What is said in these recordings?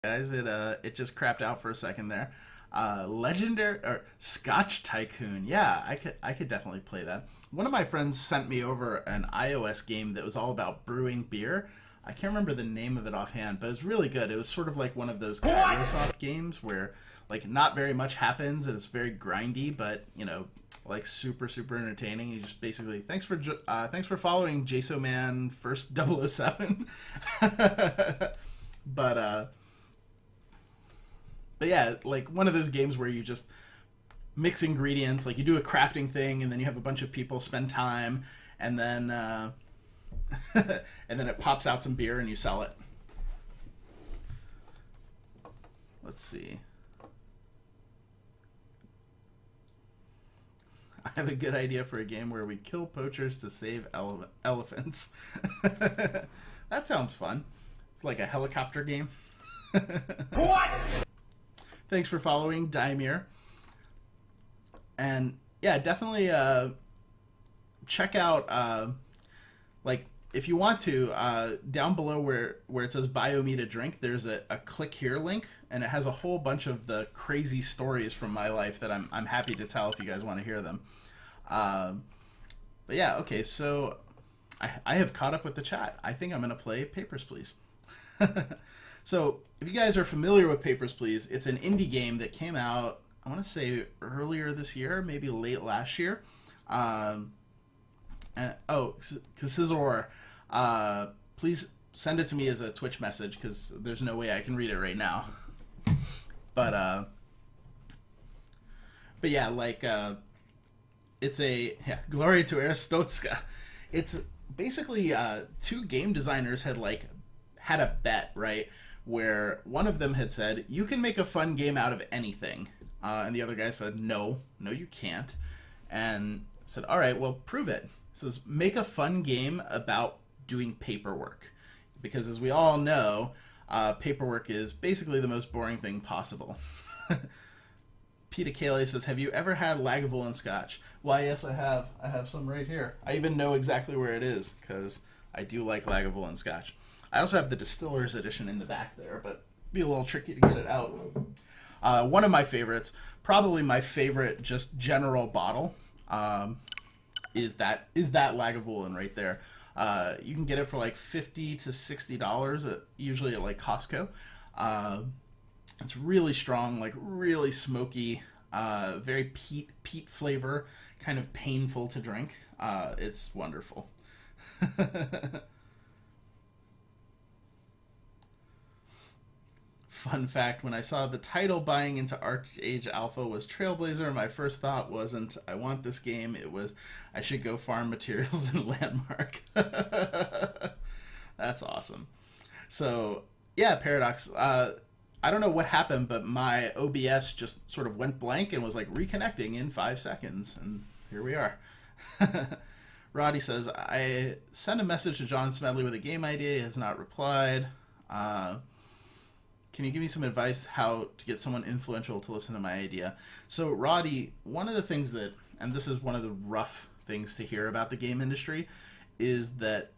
Guys, it just crapped out for a second there. Legendary or Scotch Tycoon. Yeah, I could definitely play that. One of my friends sent me over an iOS game that was all about brewing beer. I can't remember the name of it offhand, but it was really good. It was sort of like one of those Kairosoft games where like not very much happens and it's very grindy, but like super entertaining. You just basically thanks for following JSO Man first 007. but uh but yeah, like one of those games where you just mix ingredients, like you do a crafting thing, and then you have a bunch of people spend time, and then and then it pops out some beer and you sell it. Let's see. I have a good idea for a game where we kill poachers to save elephants. That sounds fun. It's like a helicopter game. What? Thanks for following, Daimir. And yeah, definitely check out like if you want to down below where it says bio me to drink, there's a click here link, and it has a whole bunch of the crazy stories from my life that I'm happy to tell if you guys want to hear them. But yeah, okay, so I have caught up with the chat. I think I'm gonna play Papers, Please. So, if you guys are familiar with Papers, Please, it's an indie game that came out, I want to say, earlier this year, maybe late last year. Scissor, please send it to me as a Twitch message, because there's no way I can read it right now. But yeah, like, it's Gloria to Aristotska. It's basically, two game designers had a bet, right? Where one of them had said, you can make a fun game out of anything. And the other guy said, no, you can't. And said, all right, well, prove it. It says, make a fun game about doing paperwork. Because as we all know, paperwork is basically the most boring thing possible. Peter Kale says, have you ever had Lagavulin Scotch? Why, yes, I have. I have some right here. I even know exactly where it is, because I do like Lagavulin Scotch. I also have the Distiller's Edition in the back there, but it'd be a little tricky to get it out. One of my favorites, probably my favorite just general bottle, is that Lagavulin right there. You can get it for like $50 to $60 usually at like Costco. It's really strong, like really smoky, very peat flavor, kind of painful to drink. It's wonderful. Fun fact, when I saw the title buying into ArcAge Alpha was Trailblazer, my first thought wasn't, I want this game, it was, I should go farm materials in Landmark. That's awesome. So, yeah, Paradox, I don't know what happened, but my OBS just sort of went blank and was like reconnecting in 5 seconds, and here we are. Roddy says, I sent a message to John Smedley with a game idea, he has not replied. Can you give me some advice how to get someone influential to listen to my idea? So, Roddy, one of the things that, and this is one of the rough things to hear about the game industry, is that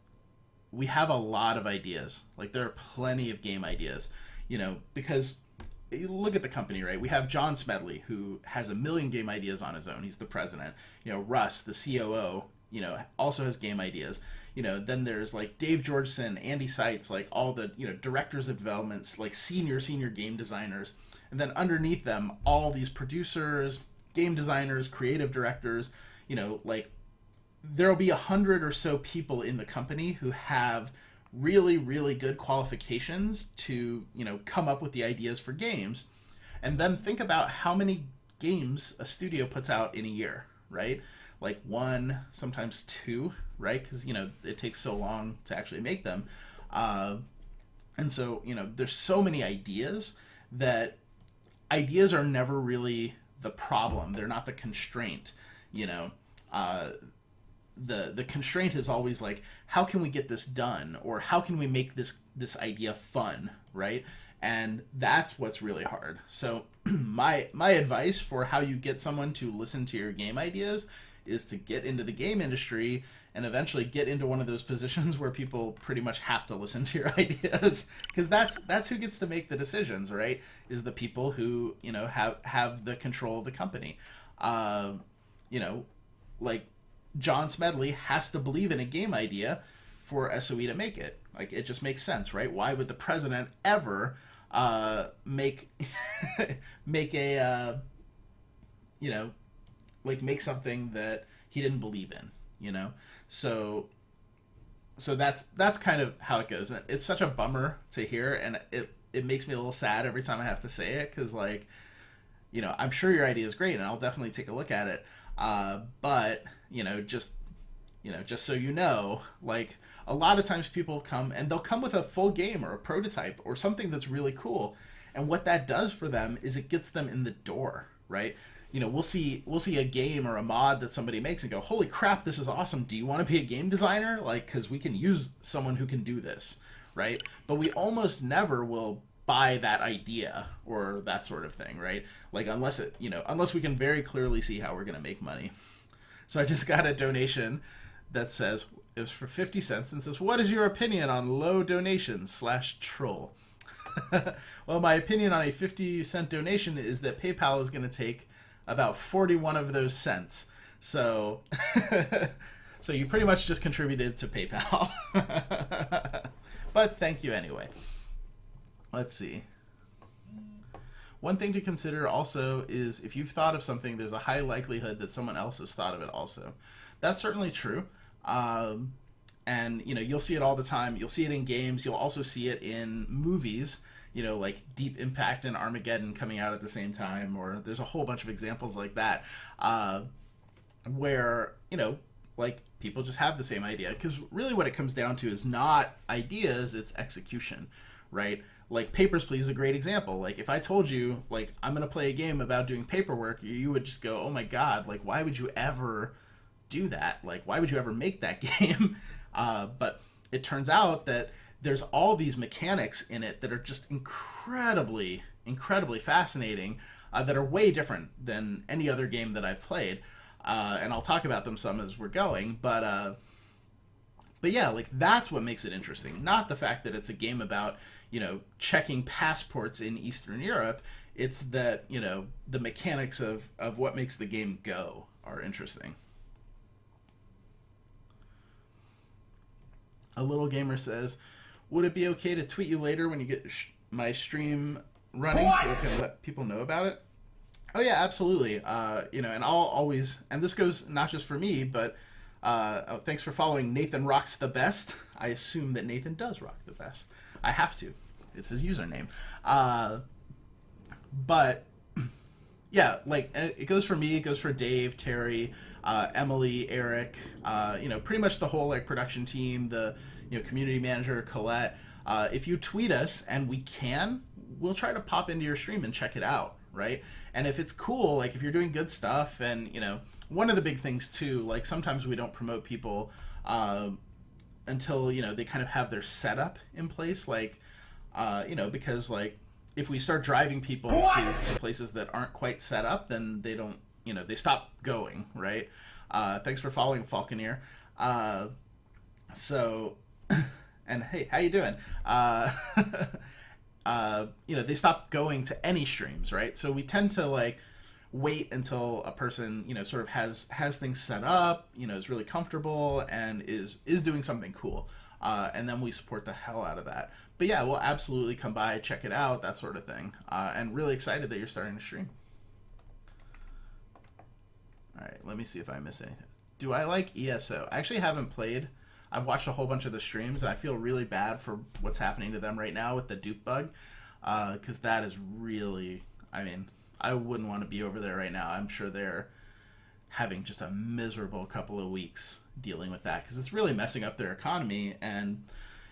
we have a lot of ideas. Like, there are plenty of game ideas, because you look at the company, right? We have John Smedley, who has a million game ideas on his own. He's the president. Russ, the COO, also has game ideas. Then there's like Dave Georgeson, Andy Seitz, like all the, directors of developments, like senior game designers. And then underneath them, all these producers, game designers, creative directors, like there'll be 100 or so people in the company who have really, really good qualifications to, come up with the ideas for games. And then think about how many games a studio puts out in a year, right? Like 1, sometimes 2, right? Because, it takes so long to actually make them. And so, there's so many ideas that ideas are never really the problem. They're not the constraint, The constraint is always like, how can we get this done? Or how can we make this idea fun, right? And that's what's really hard. So my advice for how you get someone to listen to your game ideas is to get into the game industry and eventually get into one of those positions where people pretty much have to listen to your ideas, because that's who gets to make the decisions, right? Is the people who, you know, have the control of the company. You know, like John Smedley has to believe in a game idea for SOE to make it. Like, it just makes sense, right? Why would the president ever make make a you know, like, make something that he didn't believe in, you know? So that's kind of how it goes. It's such a bummer to hear, and it makes me a little sad every time I have to say it, because, like, you know, I'm sure your idea is great and I'll definitely take a look at it, but just so you know, like, a lot of times people come and they'll come with a full game or a prototype or something that's really cool, and what that does for them is it gets them in the door, right? You know, we'll see a game or a mod that somebody makes and go, holy crap, this is awesome, do you want to be a game designer? Like, because we can use someone who can do this, right? But we almost never will buy that idea or that sort of thing, right? Like, unless we can very clearly see how we're going to make money. So I just got a donation that says, it was for 50 cents, and says, what is your opinion on low donations /troll? Well, my opinion on a 50-cent donation is that PayPal is going to take about 41 of those cents. So so you pretty much just contributed to PayPal. But thank you anyway. Let's see. One thing to consider also is if you've thought of something, there's a high likelihood that someone else has thought of it also. That's certainly true. And, you know, you'll see it all the time. You'll see it in games. You'll also see it in movies, you know, like Deep Impact and Armageddon coming out at the same time, or there's a whole bunch of examples like that, where, you know, like, people just have the same idea. Because really what it comes down to is not ideas, it's execution, right? Like, Papers, Please is a great example. Like, if I told you, like, I'm going to play a game about doing paperwork, you would just go, oh my God, like, why would you ever do that? Like, why would you ever make that game? But it turns out that there's all these mechanics in it that are just incredibly fascinating, that are way different than any other game that I've played. And I'll talk about them some as we're going, but yeah, like, that's what makes it interesting. Not the fact that it's a game about, you know, checking passports in Eastern Europe. It's that, you know, the mechanics of what makes the game go are interesting. A Little Gamer says, would it be okay to tweet you later when you get my stream running so I can let people know about it? Oh yeah, absolutely. You know, and I'll always, and this goes not just for me, but thanks for following Nathan Rocks the Best. I assume that Nathan does rock the best. I have to. It's his username. But yeah, like, it goes for me, it goes for Dave, Terry, Emily, Eric, you know, pretty much the whole, like, production team, the, you know, community manager, Colette. If you tweet us, and we'll try to pop into your stream and check it out, right? And if it's cool, like, if you're doing good stuff, and, you know, one of the big things too, like, sometimes we don't promote people until, you know, they kind of have their setup in place, like, you know, because, like, if we start driving people to places that aren't quite set up, then they don't, you know, they stop going, right? Thanks for following, Falconeer. So, and hey, how you doing? You know, they stop going to any streams, right? So we tend to, like, wait until a person, you know, sort of has things set up, you know, is really comfortable and is doing something cool. And then we support the hell out of that. But yeah, we'll absolutely come by, check it out, that sort of thing. And really excited that you're starting to stream. All right, let me see if I miss anything. Do I like ESO? I actually haven't played. I've watched a whole bunch of the streams, and I feel really bad for what's happening to them right now with the dupe bug, because that is really, I mean, I wouldn't want to be over there right now. I'm sure they're having just a miserable couple of weeks dealing with that, because it's really messing up their economy. And,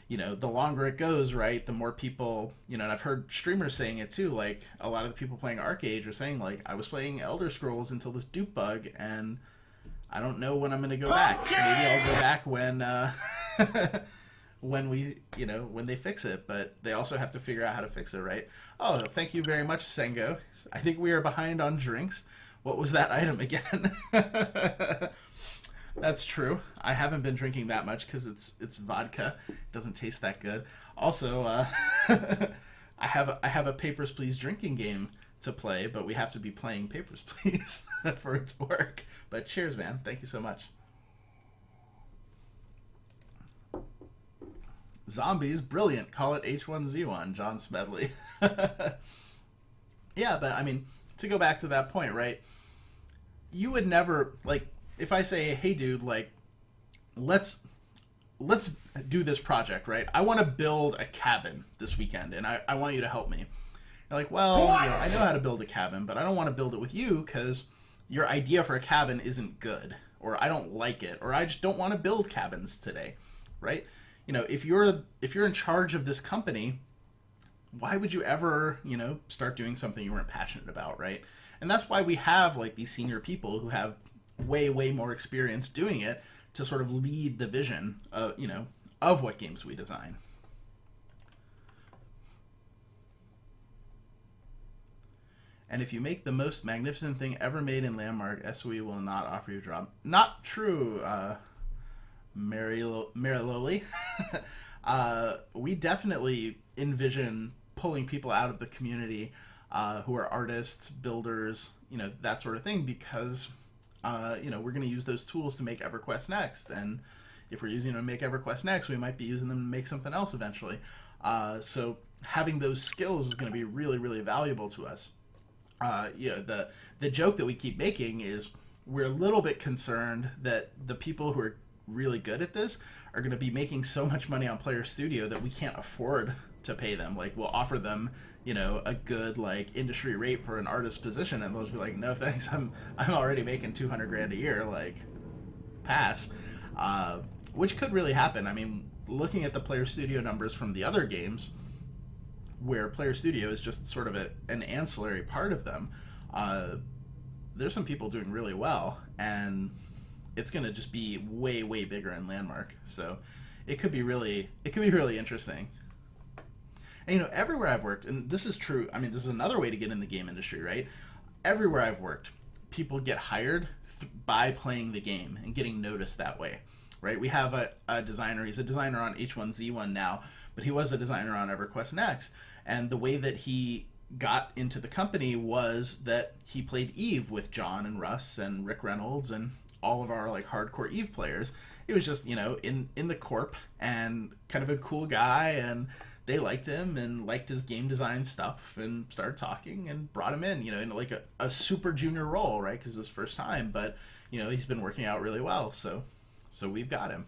you know, the longer it goes, right, the more people, you know, and I've heard streamers saying it too, like, a lot of the people playing ArcAge are saying, like, I was playing Elder Scrolls until this dupe bug, and I don't know when I'm going to go back. Maybe I'll go back when when they fix it, but they also have to figure out how to fix it, right? Oh, thank you very much, Sengo. I think we are behind on drinks. What was that item again? That's true. I haven't been drinking that much because it's vodka. It doesn't taste that good. Also, I have a Papers, Please drinking game to play, but we have to be playing Papers, Please for it to work. But cheers, man. Thank you so much. Zombies, brilliant. Call it H1Z1, John Smedley. Yeah, but I mean, to go back to that point, right? You would never, like, if I say, hey, dude, like, let's do this project, right? I want to build a cabin this weekend, and I want you to help me. You're like, well, I know how to build a cabin, but I don't want to build it with you because your idea for a cabin isn't good, or I don't like it, or I just don't want to build cabins today, right? If you're in charge of this company, why would you ever, start doing something you weren't passionate about, right? And that's why we have like these senior people who have way, way more experience doing it to sort of lead the vision of what games we design. And if you make the most magnificent thing ever made in Landmark, SOE will not offer you a job. Not true, Mary Lowly. We definitely envision pulling people out of the community who are artists, builders, that sort of thing, because we're going to use those tools to make EverQuest Next. And if we're using them to make EverQuest Next, we might be using them to make something else eventually. So having those skills is going to be really, really valuable to us. The joke that we keep making is we're a little bit concerned that the people who are really good at this are going to be making so much money on Player Studio that we can't afford to pay them. Like, we'll offer them, a good like industry rate for an artist position, and they'll just be like, no thanks, I'm already making $200,000 a year, like, pass. Which could really happen. I mean, looking at the Player Studio numbers from the other games, where Player Studio is just sort of an ancillary part of them, there's some people doing really well, and it's going to just be way, way bigger in Landmark. So it could be really interesting. And, everywhere I've worked, and this is true, I mean, this is another way to get in the game industry, right? Everywhere I've worked, people get hired by playing the game and getting noticed that way, right? We have a designer, he's a designer on H1Z1 now, but he was a designer on EverQuest Next. And the way that he got into the company was that he played Eve with John and Russ and Rick Reynolds and all of our like hardcore Eve players. He was just, in the corp and kind of a cool guy, and they liked him and liked his game design stuff and started talking and brought him in like a super junior role, right? Because it's his first time, but, he's been working out really well. So we've got him.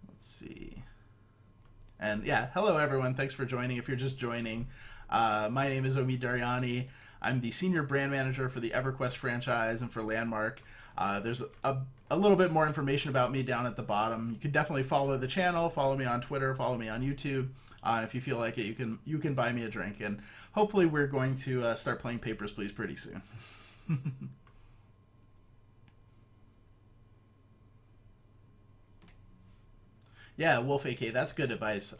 Let's see. And yeah, hello everyone. Thanks for joining. If you're just joining, my name is Omid Daryani. I'm the senior brand manager for the EverQuest franchise and for Landmark. There's a little bit more information about me down at the bottom. You can definitely follow the channel, follow me on Twitter, follow me on YouTube. If you feel like it, you can buy me a drink, and hopefully we're going to start playing Papers, Please pretty soon. Yeah, Wolf AK, that's good advice.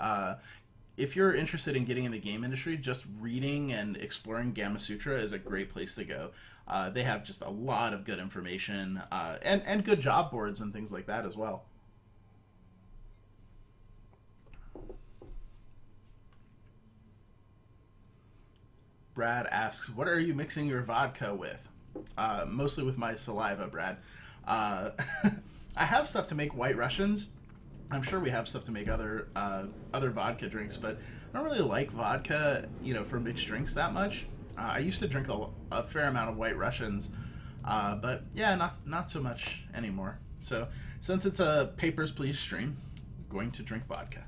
If you're interested in getting in the game industry, just reading and exploring Gamasutra is a great place to go. They have just a lot of good information and good job boards and things like that as well. Brad asks, what are you mixing your vodka with? Mostly with my saliva, Brad. I have stuff to make White Russians. I'm sure we have stuff to make other vodka drinks, but I don't really like vodka, for mixed drinks that much. I used to drink a fair amount of White Russians, but yeah, not so much anymore. So since it's a Papers, Please stream, I'm going to drink vodka.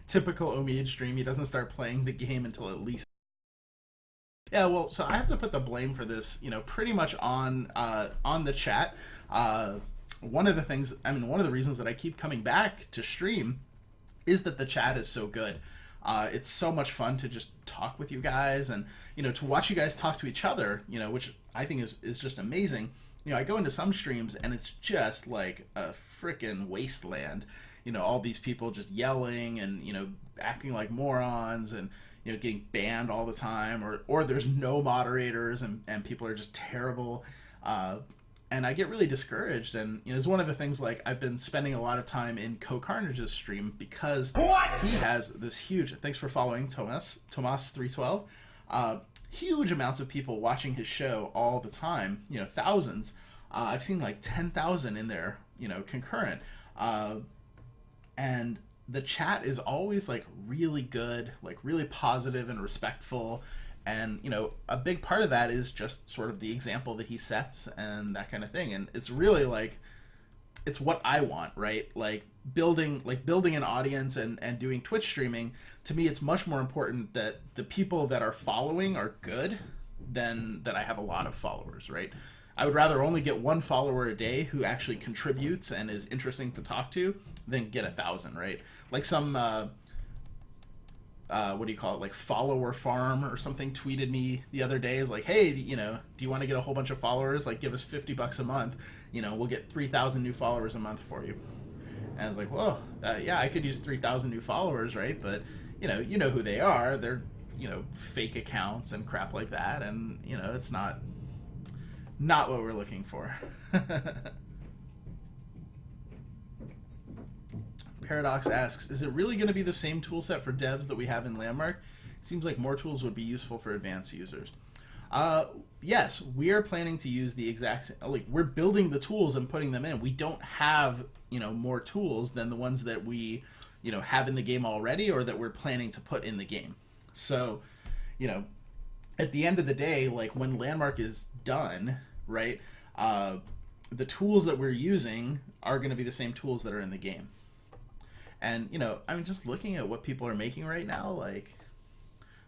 Typical Omid stream. He doesn't start playing the game until at least. Yeah, well, so I have to put the blame for this, pretty much on the chat. One of the reasons that I keep coming back to stream is that the chat is so good. It's so much fun to just talk with you guys and, to watch you guys talk to each other, which I think is just amazing. I go into some streams and it's just like a freaking wasteland. All these people just yelling and, acting like morons and, getting banned all the time, or there's no moderators and people are just terrible. And I get really discouraged, and it's one of the things, like, I've been spending a lot of time in CoCarnage's stream because he has this huge, thanks for following Tomas312, huge amounts of people watching his show all the time, thousands. I've seen like 10,000 in there, concurrent. And the chat is always like really good, like really positive and respectful. And, a big part of that is just sort of the example that he sets and that kind of thing. And it's really like, it's what I want, right? Like building an audience and doing Twitch streaming. To me, it's much more important that the people that are following are good than that I have a lot of followers, right? I would rather only get one follower a day who actually contributes and is interesting to talk to than get 1,000, right? Like some, what do you call it? Like follower farm or something tweeted me the other day, is like, hey, do you want to get a whole bunch of followers? Like, give us $50 a month. We'll get 3,000 new followers a month for you. And I was like, whoa, yeah, I could use 3,000 new followers, right? But, you know who they are. They're, fake accounts and crap like that. And, it's not what we're looking for. Paradox asks, is it really going to be the same tool set for devs that we have in Landmark? It seems like more tools would be useful for advanced users. Yes, we are planning to use the exact, like, we're building the tools and putting them in. We don't have, more tools than the ones that we, have in the game already or that we're planning to put in the game. So, at the end of the day, like, when Landmark is done, right, the tools that we're using are going to be the same tools that are in the game. And, just looking at what people are making right now, like,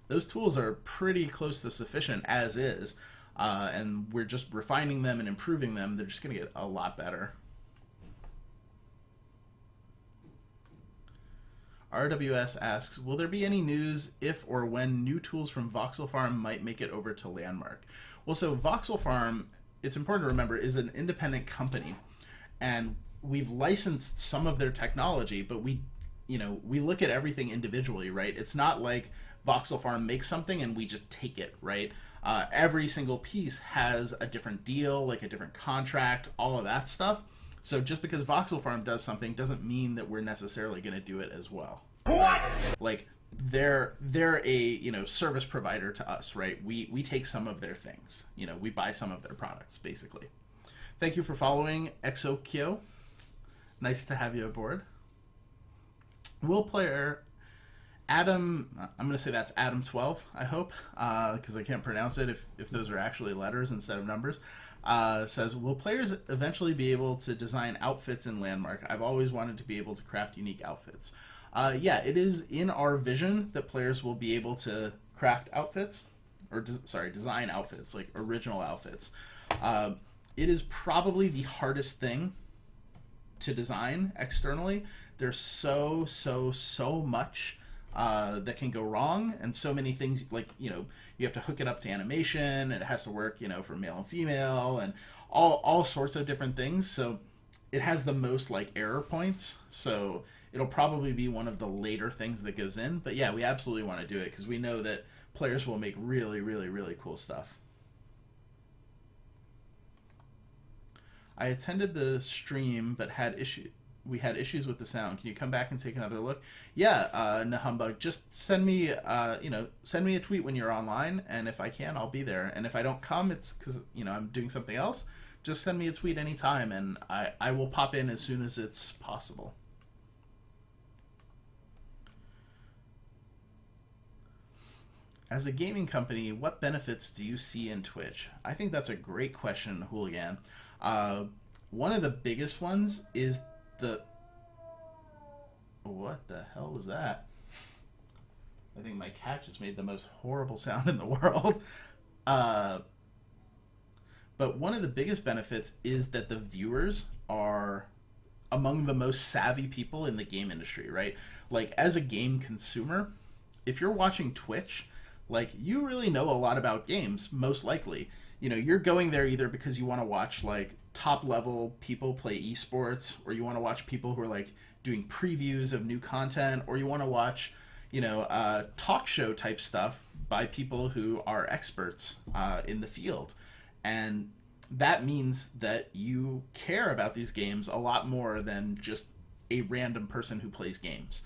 those tools are pretty close to sufficient as is. And we're just refining them and improving them. They're just going to get a lot better. RWS asks, will there be any news if or when new tools from Voxel Farm might make it over to Landmark? Well, so Voxel Farm, it's important to remember, is an independent company. And we've licensed some of their technology, but we look at everything individually, right? It's not like Voxel Farm makes something and we just take it, right? Every single piece has a different deal, like a different contract, all of that stuff. So just because Voxel Farm does something doesn't mean that we're necessarily going to do it as well. What? Like, they're a service provider to us, right? We take some of their things, we buy some of their products, basically. Thank you for following Exokyo. Nice to have you aboard. Will player Adam, I'm going to say that's Adam12, I hope, because I can't pronounce it if those are actually letters instead of numbers, says, will players eventually be able to design outfits in Landmark? I've always wanted to be able to craft unique outfits. Yeah, it is in our vision that players will be able to craft outfits, or design outfits, like original outfits. It is probably the hardest thing to design externally. There's so much that can go wrong, and so many things, like, you have to hook it up to animation, and it has to work, for male and female, and all sorts of different things. So it has the most, like, error points. So it'll probably be one of the later things that goes in. But yeah, we absolutely want to do it because we know that players will make really, really, really cool stuff. I attended the stream, but we had issues with the sound. Can you come back and take another look? Yeah, Nahumbug, just send me a tweet when you're online, and if I can, I'll be there. And if I don't come, it's because, I'm doing something else. Just send me a tweet anytime, and I will pop in as soon as it's possible. As a gaming company, what benefits do you see in Twitch? I think that's a great question, Hooligan. One of the biggest ones is what the hell was that? I think my cat just made the most horrible sound in the world. But one of the biggest benefits is that the viewers are among the most savvy people in the game industry, right? Like, as a game consumer, if you're watching Twitch, like, you really know a lot about games, most likely. You're going there either because you want to watch, like, top level people play esports, or you want to watch people who are, like, doing previews of new content, or you want to watch, talk show type stuff by people who are experts in the field. And that means that you care about these games a lot more than just a random person who plays games.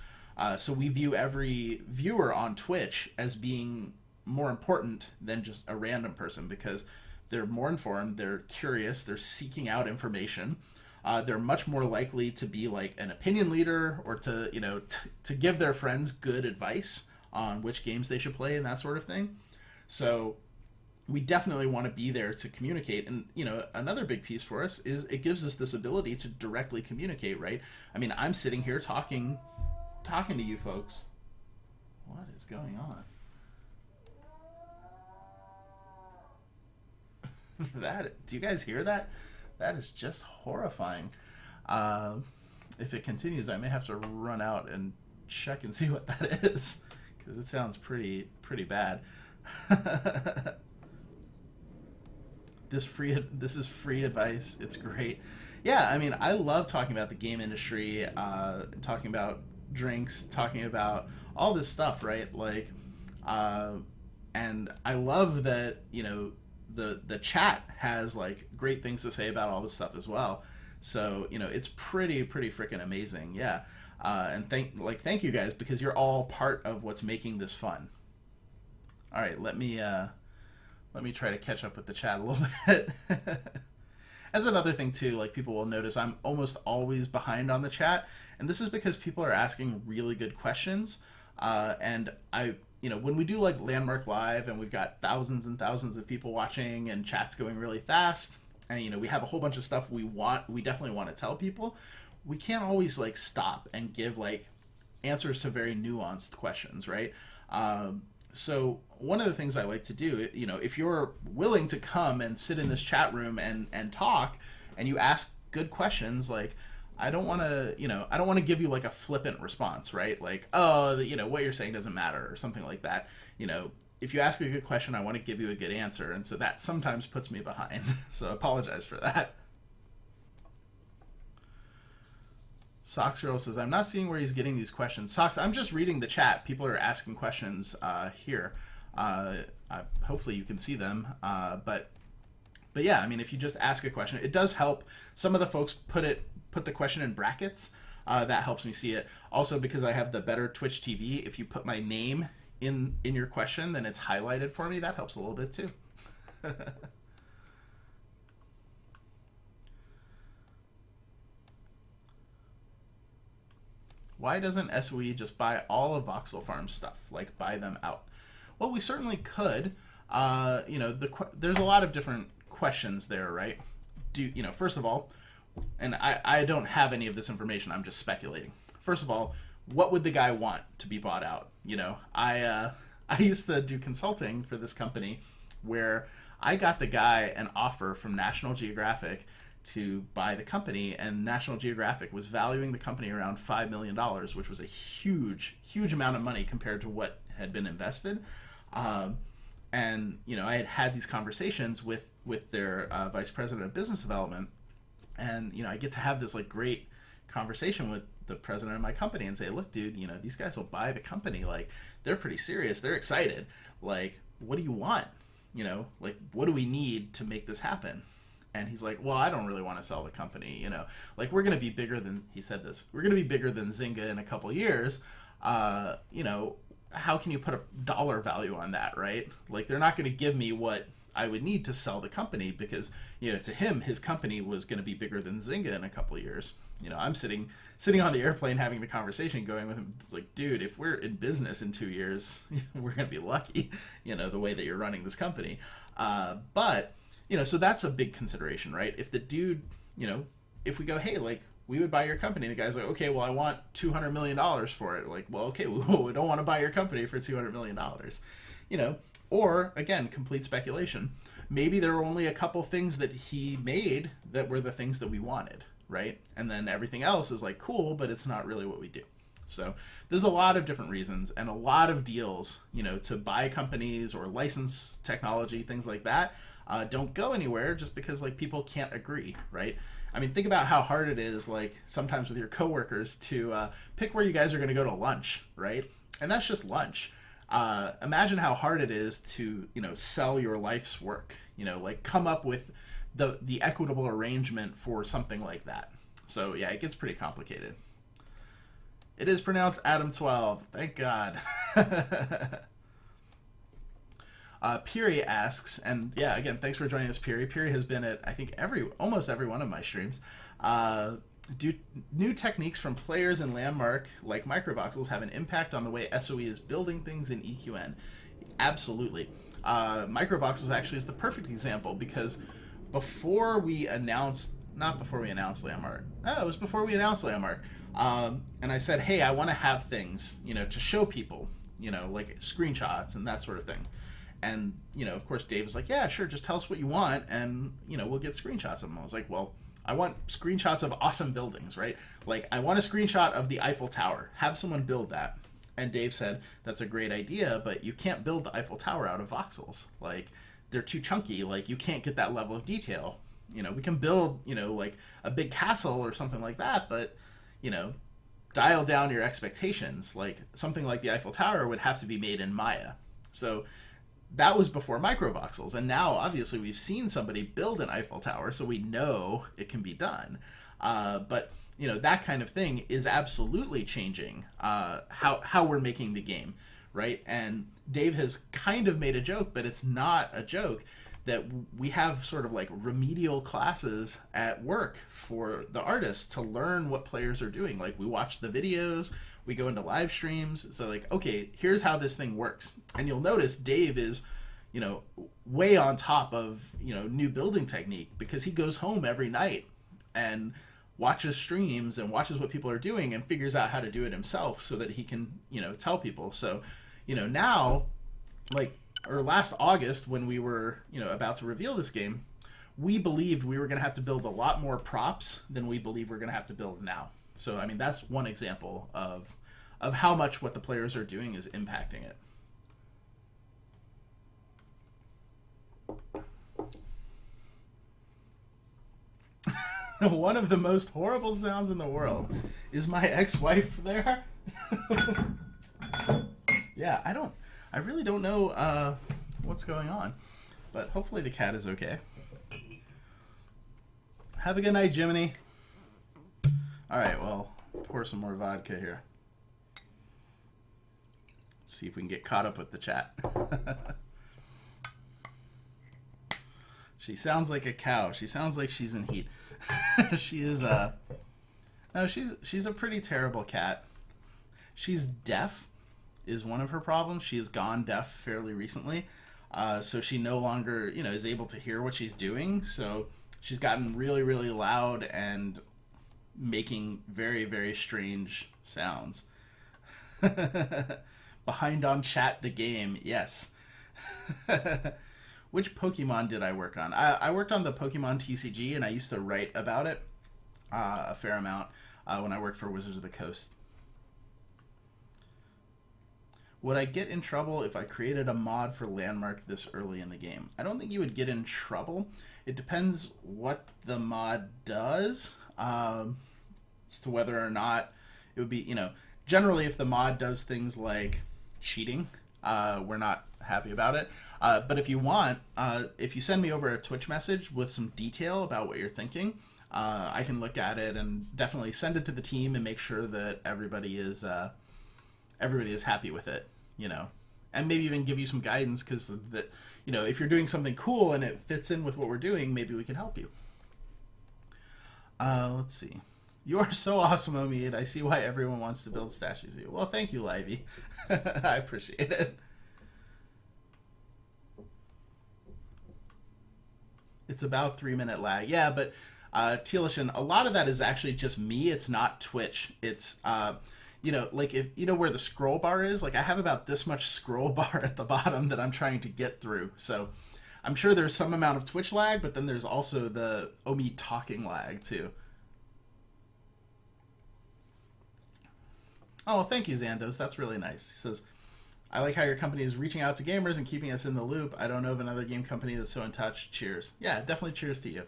So we view every viewer on Twitch as being more important than just a random person, because they're more informed, they're curious, they're seeking out information. They're much more likely to be like an opinion leader, or to, to give their friends good advice on which games they should play and that sort of thing. So we definitely want to be there to communicate. And, another big piece for us is it gives us this ability to directly communicate, right? I mean, I'm sitting here talking to you folks. What is going on? Do you guys hear that? That is just horrifying. If it continues, I may have to run out and check and see what that is, because it sounds pretty bad. This is free advice. It's great. Yeah, I mean, I love talking about the game industry, talking about drinks, talking about all this stuff, right? Like, and I love that, the chat has like great things to say about all this stuff as well. So, it's pretty freaking amazing. Yeah. And thank you guys, because you're all part of what's making this fun. All right, let me try to catch up with the chat a little bit. As another thing too, like, people will notice I'm almost always behind on the chat, and this is because people are asking really good questions. And when we do like Landmark Live and we've got thousands and thousands of people watching and chat's going really fast, and we have a whole bunch of stuff we definitely want to tell people, we can't always like stop and give like answers to very nuanced questions, right? So one of the things I like to do, if you're willing to come and sit in this chat room and talk, and you ask good questions, like, I don't want to give you like a flippant response, right? Like, oh, what you're saying doesn't matter, or something like that. If you ask a good question, I want to give you a good answer. And so that sometimes puts me behind. So I apologize for that. Socks Girl says, I'm not seeing where he's getting these questions. Socks, I'm just reading the chat. People are asking questions here. Hopefully you can see them. But yeah, I mean, if you just ask a question, it does help. Some of the folks put the question in brackets. That helps me see it. Also, because I have the Better Twitch TV, if you put my name in your question, then it's highlighted for me. That helps a little bit too. Why doesn't SOE just buy all of Voxel Farm stuff, like buy them out? Well, we certainly could. There's a lot of different questions there, right? First of all, and I don't have any of this information, I'm just speculating. First of all, what would the guy want to be bought out? I used to do consulting for this company where I got the guy an offer from National Geographic to buy the company, and National Geographic was valuing the company around $5 million, which was a huge amount of money compared to what had been invested. And I had these conversations with their vice president of business development, and I get to have this like great conversation with the president of my company and say, look, dude, these guys will buy the company. Like, they're pretty serious. They're excited. Like, what do you want? Like, what do we need to make this happen? And he's like, well, I don't really want to sell the company. Like, we're going to be bigger than, he said this, we're going to be bigger than Zynga in a couple of years. How can you put a dollar value on that, right? Like, they're not going to give me what I would need to sell the company, because, to him, his company was going to be bigger than Zynga in a couple of years. I'm sitting on the airplane having the conversation, going with him, like, dude, if we're in business in 2 years, we're going to be lucky, the way that you're running this company. But so that's a big consideration, right? If the dude, if we go, hey, like, we would buy your company, the guy's like, okay, well, I want $200 million for it. Like, well, okay, we don't want to buy your company for $200 million. Or, again, complete speculation. Maybe there were only a couple things that he made that were the things that we wanted, right? And then everything else is like, cool, but it's not really what we do. So there's a lot of different reasons and a lot of deals, to buy companies or license technology, things like that, don't go anywhere just because, like, people can't agree, right? I mean, think about how hard it is, like, sometimes with your coworkers to pick where you guys are going to go to lunch, right? and that's just lunch. Imagine how hard it is to, sell your life's work. Like come up with the equitable arrangement for something like that. So yeah, it gets pretty complicated. It is pronounced Adam 12. Thank God. Piri asks, and yeah, again, thanks for joining us, Piri. Piri has been at, I think, almost every one of my streams. Do new techniques from players in Landmark, like microvoxels, have an impact on the way SOE is building things in EQN? Absolutely. Microvoxels actually is the perfect example, because before we announced, not before we announced Landmark, it was before we announced Landmark, and I said, hey, I want to have things, to show people, like screenshots and that sort of thing. And, of course, Dave was like, yeah, sure, just tell us what you want, and, we'll get screenshots of them. I was like, well, I want screenshots of awesome buildings, right? Like, I want a screenshot of the Eiffel Tower. Have someone build that. And Dave said, that's a great idea, but you can't build the Eiffel Tower out of voxels. Like, they're too chunky. Like, you can't get that level of detail. We can build, like, a big castle or something like that, but, dial down your expectations. Like, something like the Eiffel Tower would have to be made in Maya. So that was before microvoxels, and now obviously we've seen somebody build an Eiffel Tower, so we know it can be done. But that kind of thing is absolutely changing how we're making the game, right? And Dave has kind of made a joke, but it's not a joke, that we have sort of like remedial classes at work for the artists to learn what players are doing. Like, we watch the videos, we go into live streams. So like, okay, here's how this thing works. And you'll notice Dave is, way on top of, new building technique, because he goes home every night and watches streams and watches what people are doing and figures out how to do it himself so that he can, tell people. So, now, like, or last August when we were, about to reveal this game, we believed we were going to have to build a lot more props than we believe we're going to have to build now. So, I mean, that's one example of how much what the players are doing is impacting it. One of the most horrible sounds in the world. Is my ex-wife there? Yeah, I really don't know what's going on, but hopefully the cat is okay. Have a good night, Jiminy. All right, well, pour some more vodka here. See if we can get caught up with the chat. She sounds like a cow. She sounds like she's in heat. She is no, she's a pretty terrible cat. She's deaf is one of her problems. She has gone deaf fairly recently. So she no longer, is able to hear what she's doing. So she's gotten really, really loud and making very, very strange sounds. Behind on chat the game, yes. Which Pokemon did I work on? I worked on the Pokemon TCG, and I used to write about it a fair amount when I worked for Wizards of the Coast. Would I get in trouble if I created a mod for Landmark this early in the game? I don't think you would get in trouble. It depends what the mod does as to whether or not it would be, generally if the mod does things like cheating, we're not happy about it. But if you want, if you send me over a Twitch message with some detail about what you're thinking, I can look at it and definitely send it to the team and make sure that everybody is happy with it, and maybe even give you some guidance, because if you're doing something cool and it fits in with what we're doing, maybe we can help you. Let's see. You are so awesome, Omid. I see why everyone wants to build statues of you. Well, thank you, Livey. I appreciate it. It's about 3-minute lag. Yeah, but Tealishan, a lot of that is actually just me. It's not Twitch. It's, like if where the scroll bar is, like I have about this much scroll bar at the bottom that I'm trying to get through. So I'm sure there's some amount of Twitch lag, but then there's also the Omid talking lag too. Oh, thank you, Zandos. That's really nice. He says, I like how your company is reaching out to gamers and keeping us in the loop. I don't know of another game company that's so in touch. Cheers. Yeah, definitely cheers to you.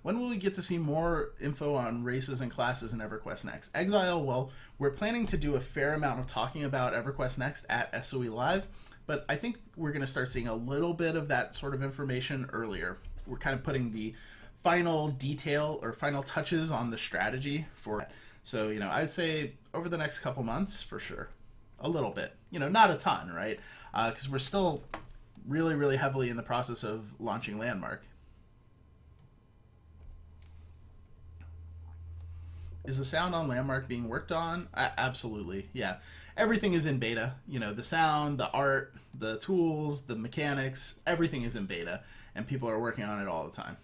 When will we get to see more info on races and classes in EverQuest Next? Exile, well, we're planning to do a fair amount of talking about EverQuest Next at SOE Live, but I think we're going to start seeing a little bit of that sort of information earlier. We're kind of putting the final detail or final touches on the strategy for it. So, I'd say over the next couple months, for sure. A little bit. Not a ton, right? Because we're still really, really heavily in the process of launching Landmark. Is the sound on Landmark being worked on? Absolutely, yeah. Everything is in beta. The sound, the art, the tools, the mechanics, everything is in beta, and people are working on it all the time.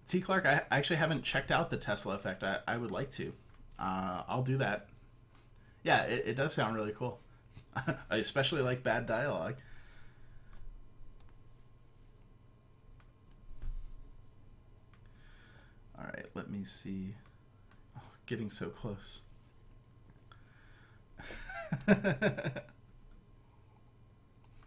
T. Clark, I actually haven't checked out the Tesla effect. I would like to. I'll do that. Yeah, it does sound really cool. I especially like bad dialogue. All right, let me see. Oh, getting so close.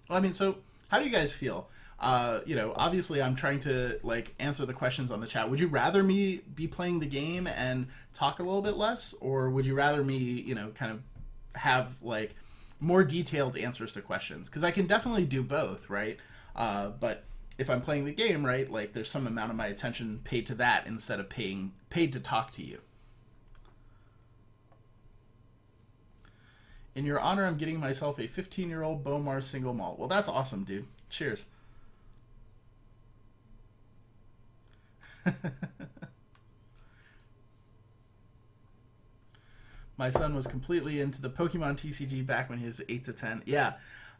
Well, so how do you guys feel? Obviously I'm trying to answer the questions on the chat. Would you rather me be playing the game and talk a little bit less, or would you rather me, kind of have more detailed answers to questions? Because I can definitely do both, right? But if I'm playing the game, right, there's some amount of my attention paid to that instead of paid to talk to you. In your honor, I'm getting myself a 15-year-old Bomar single malt. Well, that's awesome, dude. Cheers. My son was completely into the Pokemon TCG back when he was 8 to 10. Yeah,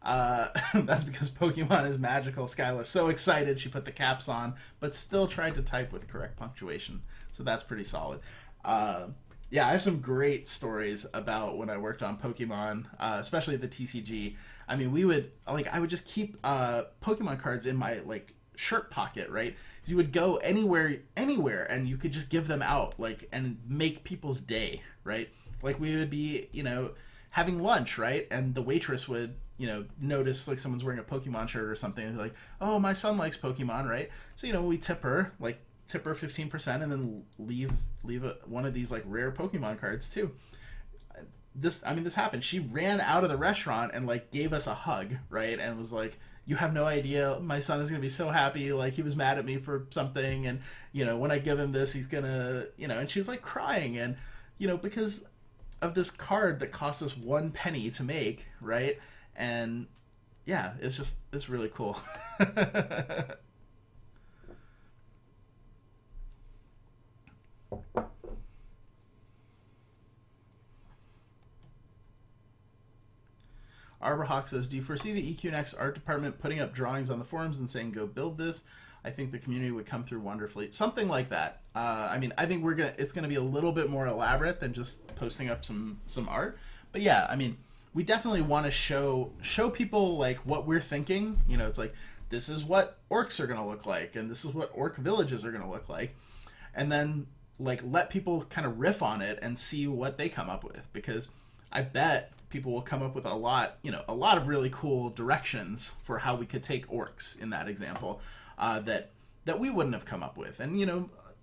that's because Pokemon is magical. Skyla's so excited she put the caps on, but still tried to type with correct punctuation. So that's pretty solid. Yeah, I have some great stories about when I worked on Pokemon, especially the TCG. I would just keep Pokemon cards in my shirt pocket, right? You would go anywhere, and you could just give them out, and make people's day, right? We would be, having lunch, right? And the waitress would, notice someone's wearing a Pokemon shirt or something, and like, oh, my son likes Pokemon, right? So, we tip her 15% and then leave one of these rare Pokemon cards too. This happened. She ran out of the restaurant and gave us a hug, right? And was like, you have no idea, my son is going to be so happy. He was mad at me for something. And, when I give him this, he's going to, and she was crying. And, because of this card that cost us 1 penny to make, right? And yeah, it's really cool. Arborhawk says, do you foresee the EQNX art department putting up drawings on the forums and saying, go build this? I think the community would come through wonderfully. Something like that. I think it's going to be a little bit more elaborate than just posting up some art. But yeah, we definitely want to show people what we're thinking. It's this is what orcs are going to look like, and this is what orc villages are going to look like. And then let people kind of riff on it and see what they come up with, because I bet people will come up with a lot of really cool directions for how we could take orcs in that example that we wouldn't have come up with. And,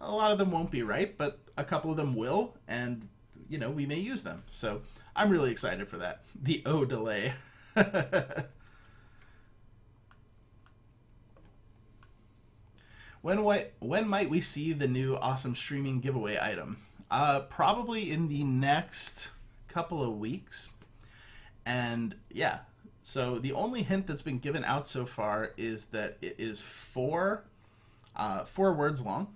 a lot of them won't be right, but a couple of them will, and, we may use them. So I'm really excited for that. The O delay. When might we see the new awesome streaming giveaway item? Probably in the next couple of weeks. And yeah, so the only hint that's been given out so far is that it is four words long,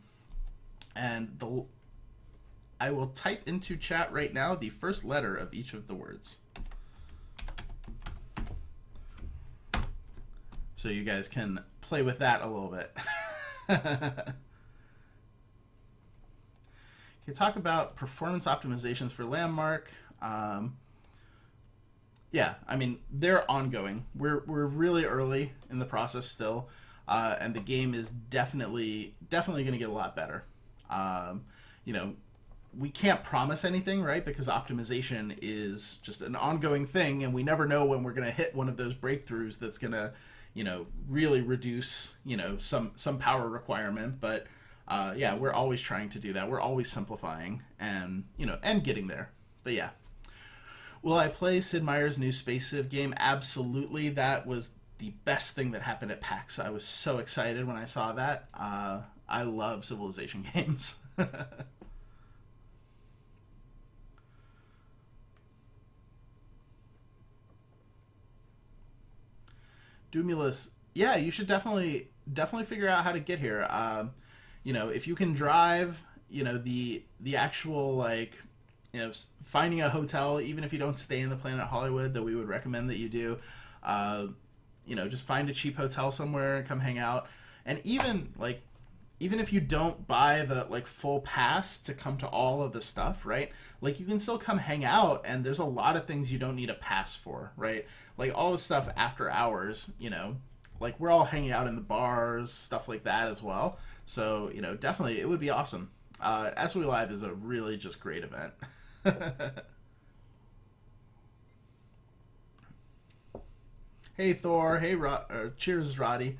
and I will type into chat right now the first letter of each of the words, so you guys can play with that a little bit. Can you talk about performance optimizations for Landmark? Yeah, they're ongoing. We're really early in the process still, and the game is definitely going to get a lot better. We can't promise anything, right? Because optimization is just an ongoing thing, and we never know when we're going to hit one of those breakthroughs that's going to, really reduce, some power requirement. But yeah, we're always trying to do that. We're always simplifying and, and getting there. But yeah. Will I play Sid Meier's new Space Civ game? Absolutely. That was the best thing that happened at PAX. I was so excited when I saw that. I love Civilization games. Dumulus, yeah, you should definitely figure out how to get here. If you can drive, the actual like, finding a hotel, even if you don't stay in the Planet Hollywood, that we would recommend that you do. Just find a cheap hotel somewhere and come hang out. And even if you don't buy the like full pass to come to all of the stuff, right? Like you can still come hang out, and there's a lot of things you don't need a pass for, right? Like all the stuff after hours, like we're all hanging out in the bars, stuff like that as well. So, definitely it would be awesome. SOE Live is a really just great event. Hey Thor, hey cheers Roddy.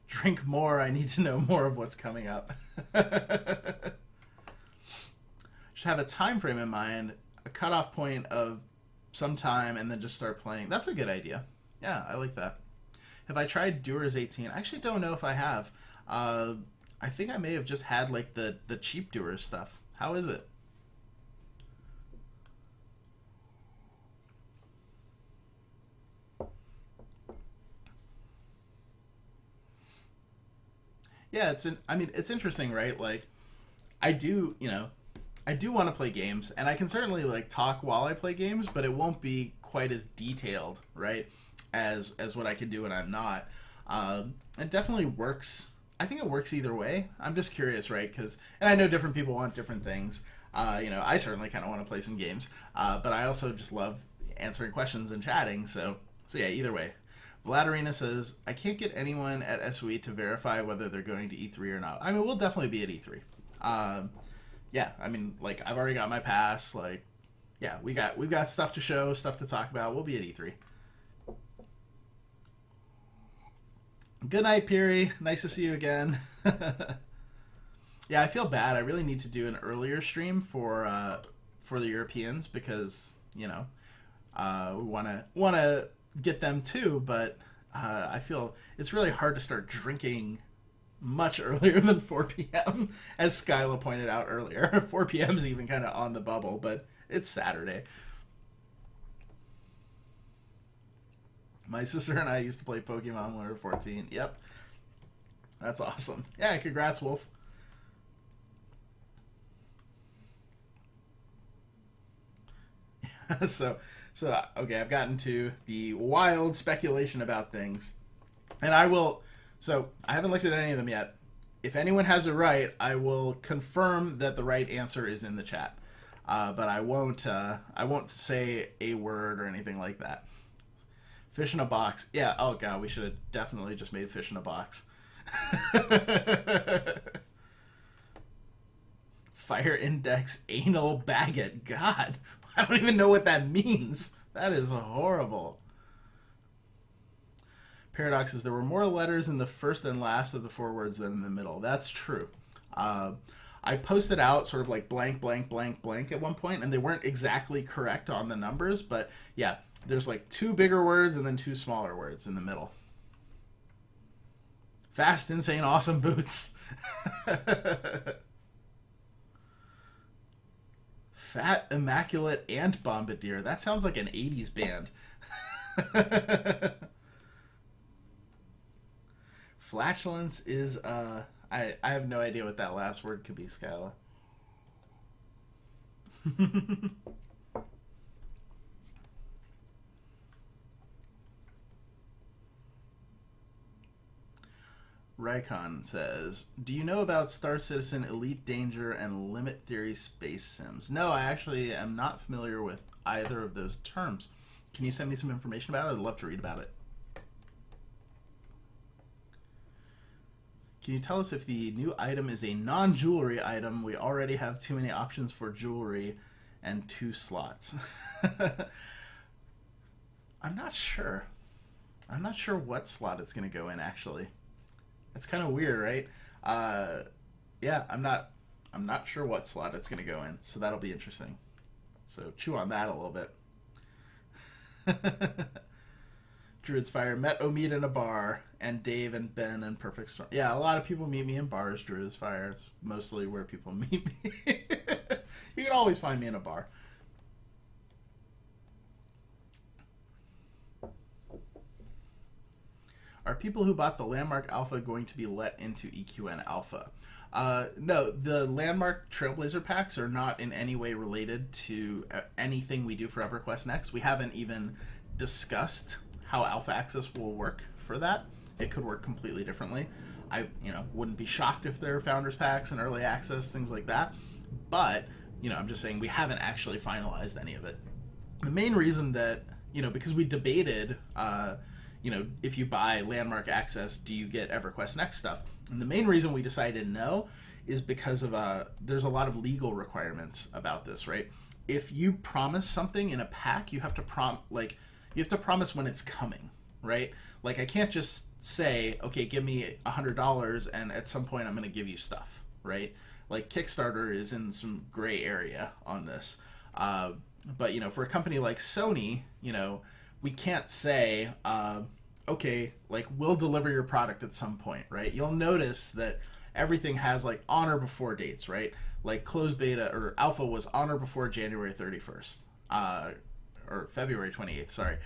Drink more, I need to know more of what's coming up. Should have a time frame in mind, a cutoff point of some time, and then just start playing. That's a good idea. Yeah, I like that. Have I tried Doers 18? I actually don't know if I have. I think I may have just had like the cheap Doers stuff. How is it? Yeah, it's interesting, right? Like, I do, I do want to play games, and I can certainly like talk while I play games, but it won't be quite as detailed, right, as what I can do when I'm not. It definitely works. I think it works either way. I'm just curious, right? And I know different people want different things. I certainly kind of want to play some games, but I also just love answering questions and chatting. So yeah, either way. Vladarina says, I can't get anyone at SOE to verify whether they're going to E3 or not. I mean, we'll definitely be at E3. Yeah, I mean, like, I've already got my pass. Like, yeah, we've got stuff to show, stuff to talk about. We'll be at E3. Good night, Piri. Nice to see you again. Yeah, I feel bad. I really need to do an earlier stream for the Europeans because, we want to get them too, but I feel it's really hard to start drinking much earlier than 4 p.m. as Skyla pointed out earlier. 4 p.m. is even kind of on the bubble, but it's Saturday. My sister and I used to play Pokemon when we were 14. Yep. That's awesome. Yeah, congrats, Wolf. So okay, I've gotten to the wild speculation about things. And I haven't looked at any of them yet. If anyone has it right, I will confirm that the right answer is in the chat. But I won't say a word or anything like that. Fish in a box. Yeah, oh god, we should have definitely just made fish in a box. Fire index anal baguette. God, I don't even know what that means. That is horrible. Paradox is there were more letters in the first and last of the 4 words than in the middle. That's true. I posted out sort of like blank, blank, blank, blank at one point, and they weren't exactly correct on the numbers, but yeah, there's like 2 bigger words and then 2 smaller words in the middle. Fast, insane, awesome boots. Fat, immaculate, and bombardier. That sounds like an 80s band. Flatulence is, I have no idea what that last word could be, Skyla. Rycon says, do you know about Star Citizen, Elite Danger, and Limit Theory Space Sims? No, I actually am not familiar with either of those terms. Can you send me some information about it? I'd love to read about it. Can you tell us if the new item is a non-jewelry item? We already have too many options for jewelry, and 2 slots. I'm not sure. I'm not sure what slot it's going to go in, actually. It's kind of weird, right? Yeah, I'm not sure what slot it's going to go in, so that'll be interesting. So chew on that a little bit. Druid's Fire met Omid in a bar, and Dave and Ben in Perfect Storm. Yeah, a lot of people meet me in bars. Druid's Fire. It's mostly where people meet me. You can always find me in a bar. Are people who bought the Landmark Alpha going to be let into EQN Alpha? No, the Landmark Trailblazer packs are not in any way related to anything we do for EverQuest Next. We haven't even discussed how Alpha Access will work for that. It could work completely differently. I, wouldn't be shocked if there are Founders Packs and Early Access, things like that. But, I'm just saying we haven't actually finalized any of it. The main reason that, because we debated, if you buy Landmark Access, do you get EverQuest Next stuff? And the main reason we decided no is because of there's a lot of legal requirements about this, right? If you promise something in a pack, you have to promise when it's coming, right? Like, I can't just say, okay, give me $100 and at some point I'm going to give you stuff, right? Like, Kickstarter is in some gray area on this. But, for a company like Sony, we can't say, okay, like, we'll deliver your product at some point, right? You'll notice that everything has, like, on or before dates, right? Like, closed beta or alpha was on or before January 31st. Or February 28th, sorry.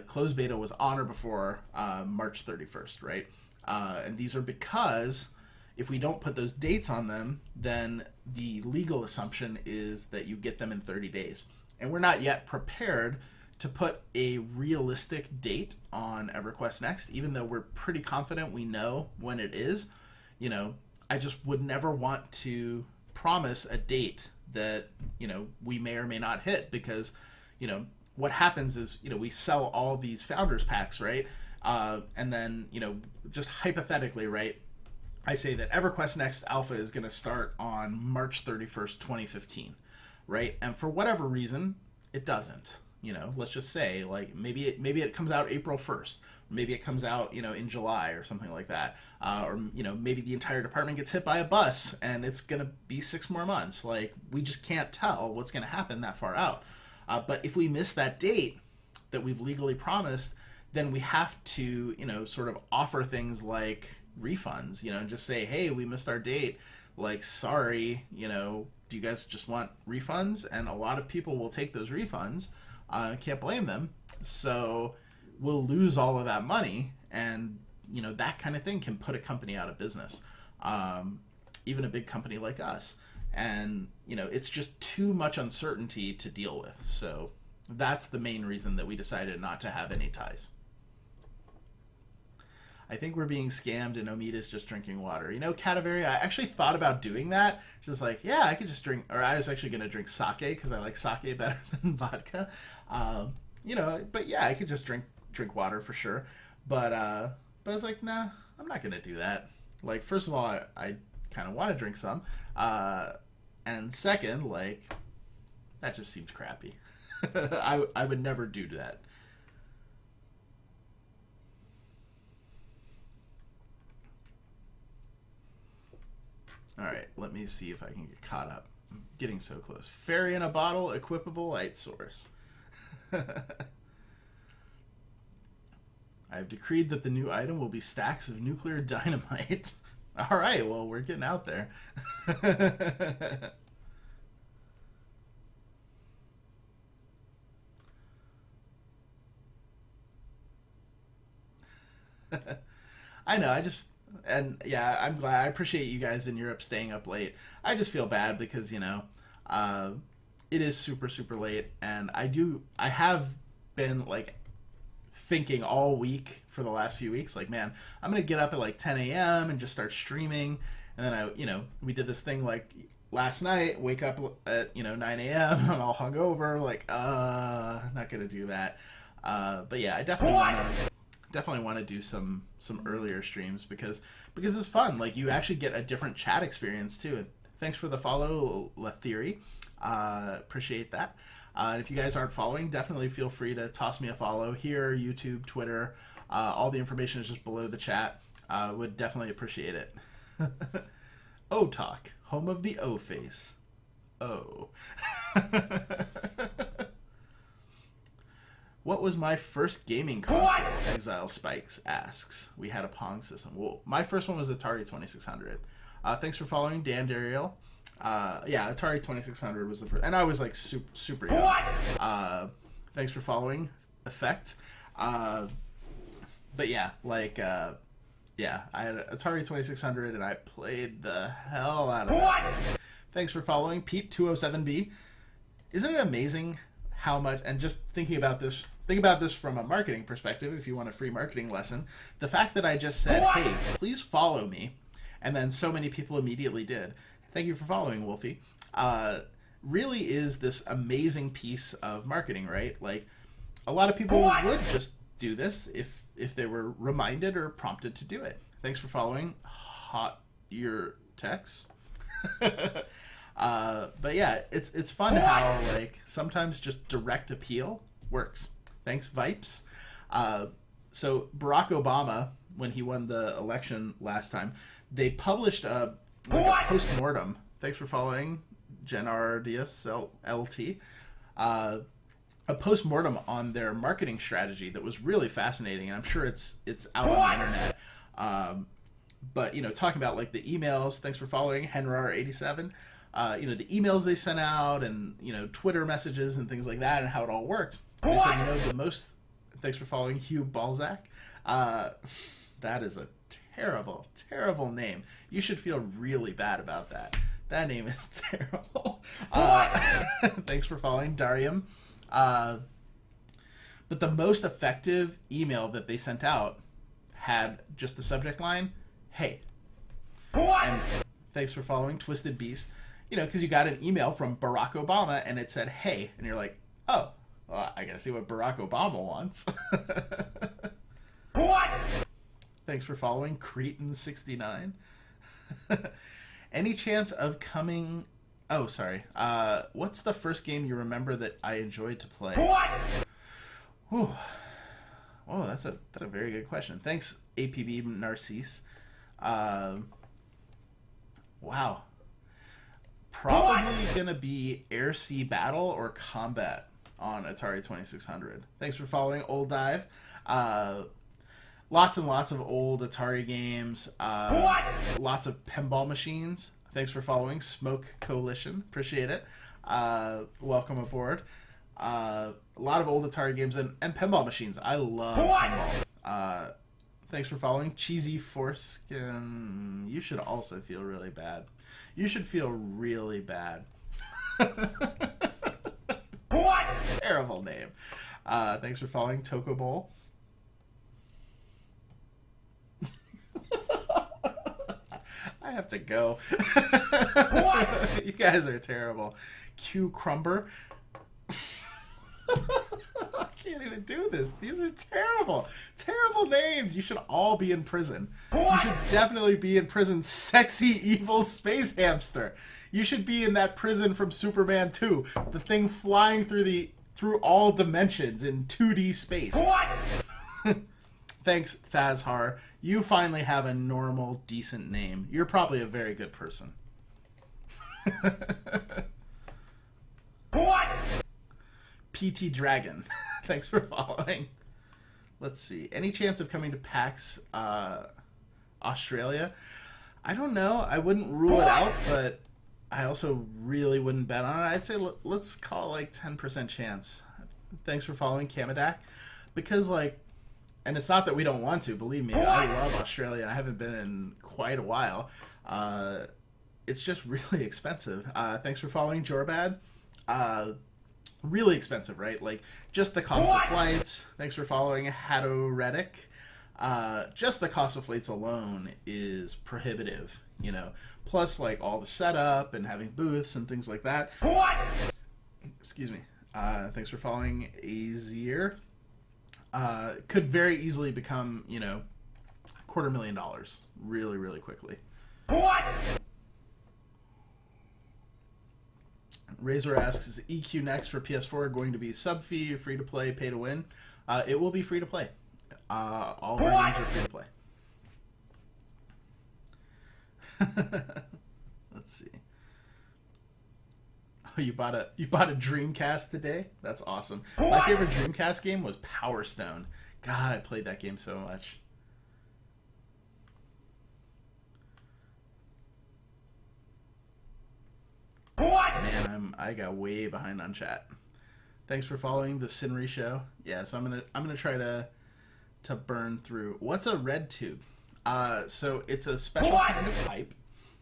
Closed beta was on or before March 31st, right? And these are because if we don't put those dates on them, then the legal assumption is that you get them in 30 days. And we're not yet prepared to put a realistic date on EverQuest Next, even though we're pretty confident we know when it is. I just would never want to promise a date that, we may or may not hit because, what happens is, we sell all these Founders Packs, right? And then, just hypothetically, right, I say that EverQuest Next Alpha is going to start on March 31st, 2015, right? And for whatever reason, it doesn't. Let's just say, like, maybe it comes out April 1st. Maybe it comes out, in July or something like that. Or, maybe the entire department gets hit by a bus and it's going to be 6 more months. Like, we just can't tell what's going to happen that far out. But if we miss that date that we've legally promised, then we have to, sort of offer things like refunds, and just say, hey, we missed our date. Like, sorry, do you guys just want refunds? And a lot of people will take those refunds. Can't blame them. So we'll lose all of that money. And, that kind of thing can put a company out of business. Even a big company like us. And, it's just too much uncertainty to deal with. So that's the main reason that we decided not to have any ties. I think we're being scammed and Omid is just drinking water. Cadaveria, I actually thought about doing that. Just like, yeah, I could just drink, or I was actually going to drink sake because I like sake better than vodka. But yeah, I could just drink water for sure. But I was like, nah, I'm not going to do that. Like, first of all, I kind of want to drink some. And second, like, that just seems crappy. I would never do that. All right, let me see if I can get caught up. I'm getting so close. Fairy in a bottle, equipable light source. I've decreed that the new item will be stacks of nuclear dynamite. All right, well, we're getting out there. I know, I'm glad. I appreciate you guys in Europe staying up late. I just feel bad because, it is super, super late. And I have been, like, thinking all week for the last few weeks, like, man, I'm going to get up at, like, 10 a.m. and just start streaming. And then we did this thing, like, last night, wake up at, 9 a.m. I'm all hungover, like, not going to do that. But yeah, I definitely want to do some earlier streams because it's fun. Like, you actually get a different chat experience too. Thanks for the follow, La Theory. Appreciate that. If you guys aren't following, definitely feel free to toss me a follow here, YouTube, Twitter. All the information is just below the chat. Would definitely appreciate it. O-Talk, home of the O-Face. Oh. What was my first gaming console? Exile Spikes asks. We had a Pong system. Well, my first one was Atari 2600. Thanks for following, Dan Dariel. Yeah, Atari 2600 was the first, and I was like super young. Thanks for following, Effect. But yeah, like, yeah, I had Atari 2600 and I played the hell out of that game. Thanks for following, Pete207B. Isn't it amazing how much, and just think about this from a marketing perspective, if you want a free marketing lesson, the fact that I just said, hey, please follow me, and then so many people immediately did. Thank you for following, Wolfie. Really is this amazing piece of marketing, right? Like, a lot of people would just do this if they were reminded or prompted to do it. Thanks for following, Hot Your Text. But yeah, it's fun how like sometimes just direct appeal works. Thanks, Vipes. So Barack Obama, when he won the election last time, they published a post-mortem. Thanks for following, GenRDS LT. A post-mortem on their marketing strategy that was really fascinating, and I'm sure it's out on the internet. But you know, talking about like the emails. Thanks for following, Henrar87. You know, the emails they sent out, and you know, Twitter messages and things like that, and how it all worked. They said, you know, the most. Thanks for following, Hugh Balzac. That is a terrible name. You should feel really bad about that. That name is terrible. Thanks for following, Darium. But the most effective email that they sent out had just the subject line, hey. And thanks for following, Twisted Beast. You know, because you got an email from Barack Obama and it said, hey. And you're like, oh, well, I gotta see what Barack Obama wants. Thanks for following, Cretan69. Any chance of coming... Oh, sorry. What's the first game you remember that I enjoyed to play? Whew. Oh, that's a very good question. Thanks, APB Narcisse. Wow. Probably gonna be Air Sea Battle or Combat on Atari 2600. Thanks for following, Old Dive. Lots and lots of old Atari games. Lots of pinball machines. Thanks for following, Smoke Coalition. Appreciate it. Welcome aboard. A lot of old Atari games and pinball machines. I love pinball. Thanks for following, Cheesy Foreskin. You should also feel really bad. You should feel really bad. Terrible name. Thanks for following, Toko Bowl. I have to go. You guys are terrible. Q Crumber. I can't even do this. These are terrible. Terrible names. You should all be in prison. You should definitely be in prison. Sexy evil space hamster. You should be in that prison from Superman 2. The thing flying through all dimensions in 2D space. Thanks, Fazhar. You finally have a normal, decent name. You're probably a very good person. PT Dragon. Thanks for following. Let's see. Any chance of coming to PAX Australia? I don't know. I wouldn't rule it out, but I also really wouldn't bet on it. I'd say let's call it like 10% chance. Thanks for following, Kamadak. Because like, and it's not that we don't want to, believe me, I love Australia and I haven't been in quite a while. It's just really expensive. Thanks for following, Jorbad. Really expensive, right? Like, just the cost of flights. Thanks for following, Haddo Reddick. Just the cost of flights alone is prohibitive, you know. Plus, like, all the setup and having booths and things like that. Excuse me. Thanks for following, Azir. Could very easily become, you know, $250,000 really, really quickly. Razor asks, is EQ Next for PS4 going to be sub-fee, free to play, pay to win? It will be free to play. All of our games are free to play. Let's see. Oh, you bought a Dreamcast today? That's awesome. My favorite Dreamcast game was Power Stone. God, I played that game so much. Man, I got way behind on chat. Thanks for following the Sinri show. Yeah, so I'm gonna try to burn through. What's a red tube? So it's a special kind of pipe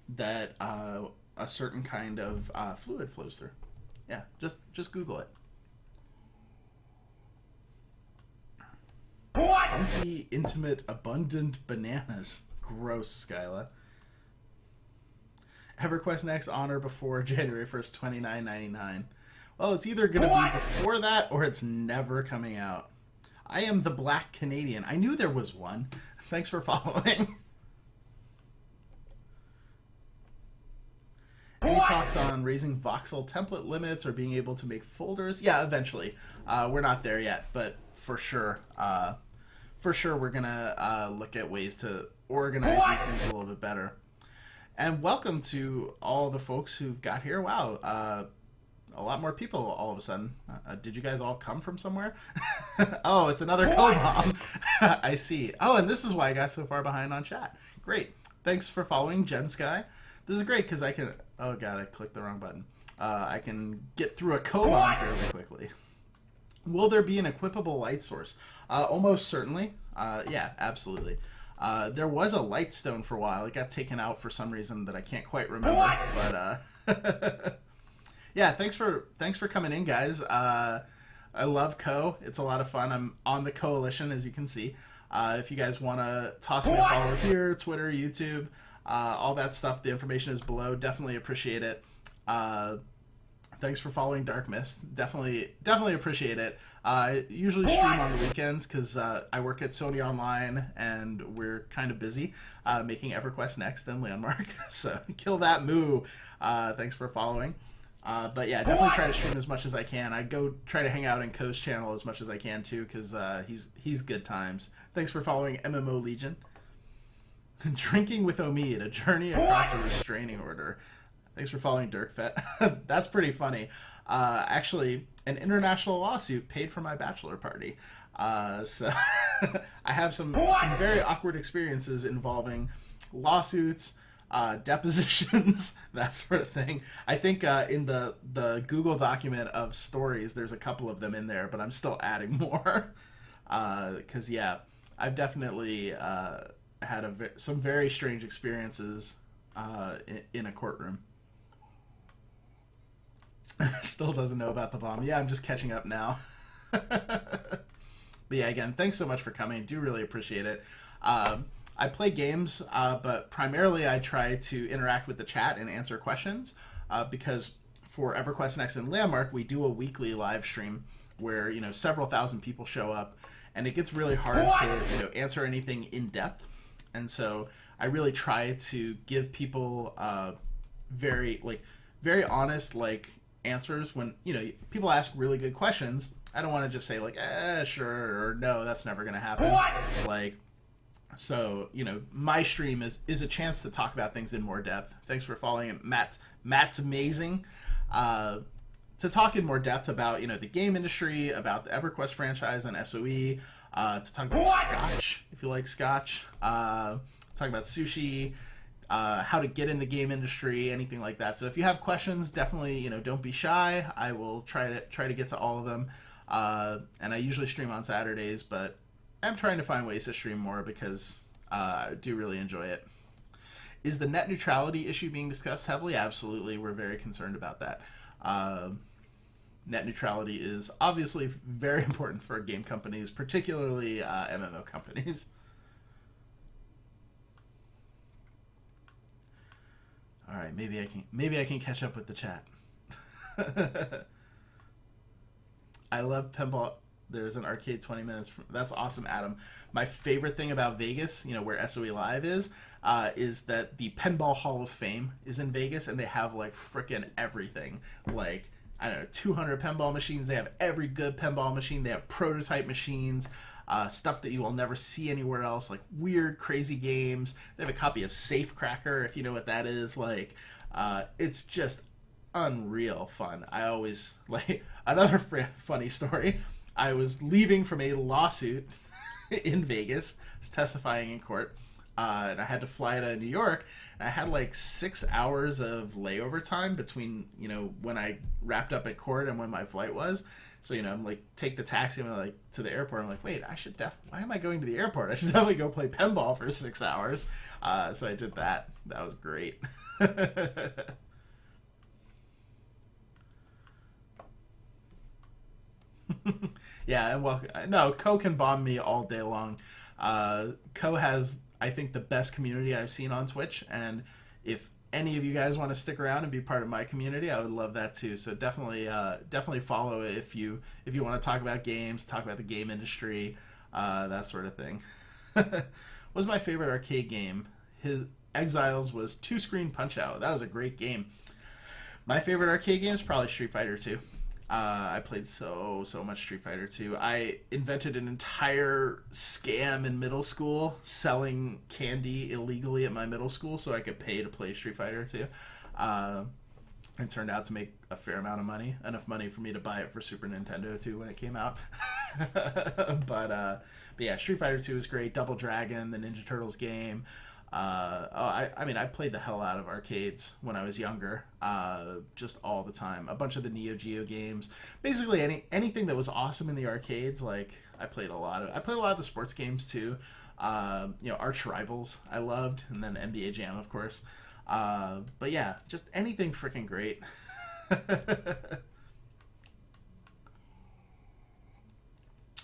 that a certain kind of fluid flows through. Yeah, just Google it. Funky, intimate, abundant bananas. Gross, Skyla. EverQuest Next on or before January 1st, $29.99. Well, it's either going to be before that or it's never coming out. I am the Black Canadian. I knew there was one. Thanks for following. Any talks on raising voxel template limits or being able to make folders? Yeah, eventually. We're not there yet, but for sure we're going to look at ways to organize these things a little bit better. And welcome to all the folks who've got here. Wow, a lot more people all of a sudden. Did you guys all come from somewhere? Oh, it's another co-bomb. I see. Oh, and this is why I got so far behind on chat. Great. Thanks for following Jen Sky. This is great because I can... Oh, God, I clicked the wrong button. I can get through a co-bomb fairly quickly. Will there be an equipable light source? Almost certainly. Yeah, absolutely. There was a light stone for a while. It got taken out for some reason that I can't quite remember. But yeah, thanks for coming in, guys. I love Co. It's a lot of fun. I'm on the coalition, as you can see. If you guys want to toss me a follow here, Twitter, YouTube, all that stuff, the information is below. Definitely appreciate it. Thanks for following Dark Mist. Definitely appreciate it. I usually stream on the weekends because I work at Sony Online and we're kind of busy making EverQuest Next and Landmark. So kill that moo. Thanks for following. But yeah, definitely try to stream as much as I can. I go try to hang out in Co's channel as much as I can too because he's good times. Thanks for following MMO Legion. Drinking with Omid, a journey across a restraining order. Thanks for following DirkFet. That's pretty funny. Actually, an international lawsuit paid for my bachelor party. So I have some very awkward experiences involving lawsuits, depositions, that sort of thing. I think in the Google document of stories, there's a couple of them in there, but I'm still adding more. Because, yeah, I've definitely had some very strange experiences in a courtroom. Still doesn't know about the bomb. Yeah, I'm just catching up now. But yeah, again, thanks so much for coming. Do really appreciate it. I play games, but primarily I try to interact with the chat and answer questions because for EverQuest Next and Landmark, we do a weekly live stream where, several thousand people show up, and it gets really hard to, answer anything in depth. And so I really try to give people very honest, answers when, people ask really good questions. I don't want to just say sure, or no, that's never going to happen. So, my stream is a chance to talk about things in more depth. Thanks for following it. Matt's amazing. To talk in more depth about, the game industry, about the EverQuest franchise and SOE, to talk about Scotch, if you like Scotch, talk about sushi, how to get in the game industry, anything like that. So if you have questions, definitely, don't be shy. I will try to get to all of them. And I usually stream on Saturdays, but I'm trying to find ways to stream more because I do really enjoy it. Is the net neutrality issue being discussed heavily? Absolutely. We're very concerned about that. Net neutrality is obviously very important for game companies, particularly MMO companies. All right, maybe I can catch up with the chat. I love pinball. There's an arcade 20 minutes. That's awesome, Adam. My favorite thing about Vegas, where SOE Live is that the Pinball Hall of Fame is in Vegas, and they have like frickin' everything. Like, I don't know, 200 pinball machines. They have every good pinball machine. They have prototype machines, stuff that you will never see anywhere else, like weird, crazy games. They have a copy of Safecracker, if you know what that is. Like, it's just unreal fun. I always, like, another funny story. I was leaving from a lawsuit in Vegas, was testifying in court, and I had to fly to New York. And I had like 6 hours of layover time between, when I wrapped up at court and when my flight was. So, I'm like, take the taxi and like to the airport. I'm like, wait, why am I going to the airport? I should definitely go play pinball for 6 hours. So I did that. That was great. Yeah, and no, Co can bomb me all day long. Co has, I think, the best community I've seen on Twitch, and if any of you guys want to stick around and be part of my community, I would love that too. So definitely follow it if you want to talk about games, talk about the game industry, that sort of thing. What was my favorite arcade game? His Exiles was Two Screen Punch Out. That was a great game. My favorite arcade game is probably Street Fighter 2. I played so much Street Fighter 2. I invented an entire scam in middle school, selling candy illegally at my middle school so I could pay to play Street Fighter 2. It turned out to make a fair amount of money, enough money for me to buy it for Super Nintendo too when it came out. But yeah, Street Fighter 2 is great. Double Dragon, the Ninja Turtles game. I played the hell out of arcades when I was younger, just all the time. A bunch of the Neo Geo games, basically anything that was awesome in the arcades. Like, I played a lot of the sports games too. Arch Rivals I loved, and then NBA Jam, of course. But yeah, just anything freaking great.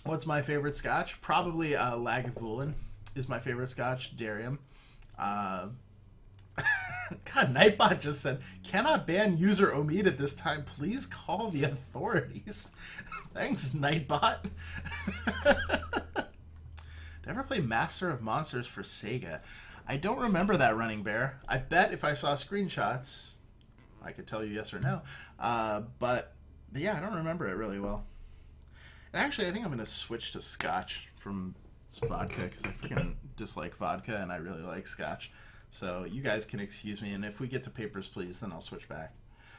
What's my favorite scotch? Probably Lagavulin is my favorite scotch. Darium. God, Nightbot just said, cannot ban user Omid at this time. Please call the authorities. Thanks, Nightbot. Never play Master of Monsters for Sega. I don't remember that, Running Bear. I bet if I saw screenshots, I could tell you yes or no. But yeah, I don't remember it really well. And actually, I think I'm going to switch to scotch from vodka because I freaking dislike vodka and I really like scotch. So you guys can excuse me, and if we get to Papers, Please, then I'll switch back.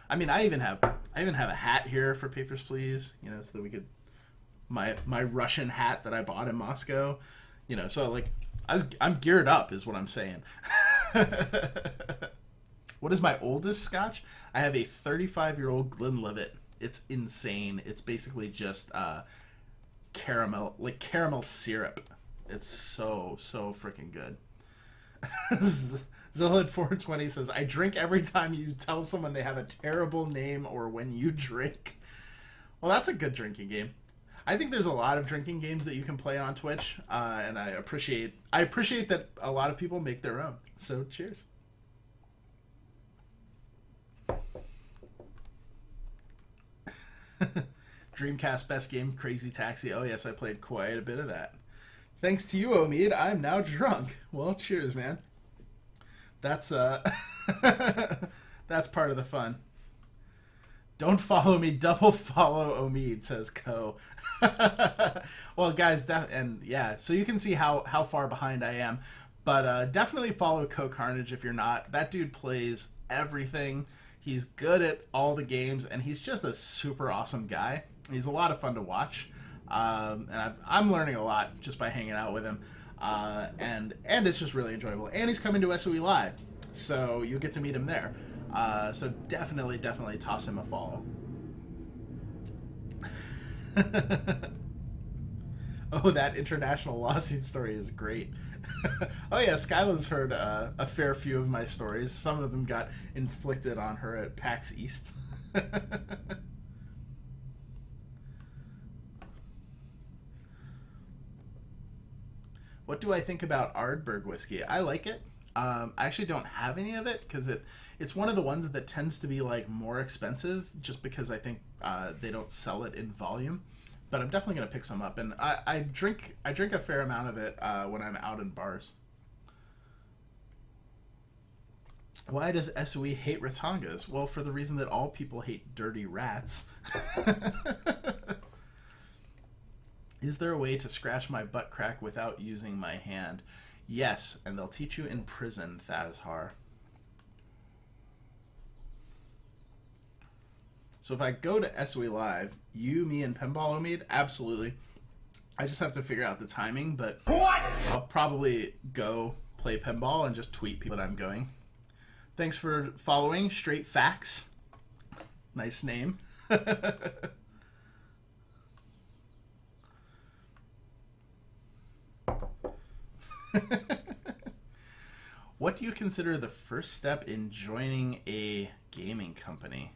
I mean, I even have a hat here for Papers, Please, so that we could my Russian hat that I bought in Moscow, so like I'm geared up is what I'm saying. What is my oldest scotch? I have a 35-year-old Glenlivet. It's insane. It's basically just caramel syrup. It's so freaking good. Zillid420 says, I drink every time you tell someone they have a terrible name or when you drink. Well, that's a good drinking game. I think there's a lot of drinking games that you can play on Twitch, and I appreciate that a lot of people make their own. So cheers. Dreamcast best game, Crazy Taxi. Oh yes, I played quite a bit of that. Thanks to you, Omid, I'm now drunk. Well, cheers, man. That's that's part of the fun. Don't follow me, double follow Omid, says Co. Well, guys, and yeah, so you can see how far behind I am. But definitely follow Co Carnage if you're not. That dude plays everything. He's good at all the games, and he's just a super awesome guy. He's a lot of fun to watch. And I'm learning a lot just by hanging out with him, and it's just really enjoyable. And he's coming to SOE Live, so you'll get to meet him there. So definitely toss him a follow. Oh, that international lawsuit story is great. Oh yeah, Skyland's heard a fair few of my stories. Some of them got inflicted on her at PAX East. What do I think about Ardbeg whiskey? I like it. I actually don't have any of it because it's one of the ones that tends to be like more expensive just because I think they don't sell it in volume. but I'm definitely gonna pick some up. And I drink a fair amount of it when I'm out in bars. Why does SOE hate Ratongas? Well, for the reason that all people hate dirty rats. Is there a way to scratch my butt crack without using my hand? Yes, and they'll teach you in prison, Thazhar. So if I go to SOE Live, you, me, and Pinball Omid, absolutely. I just have to figure out the timing, but I'll probably go play pinball and just tweet people that I'm going. Thanks for following Straight Facts. Nice name. What do you consider the first step in joining a gaming company?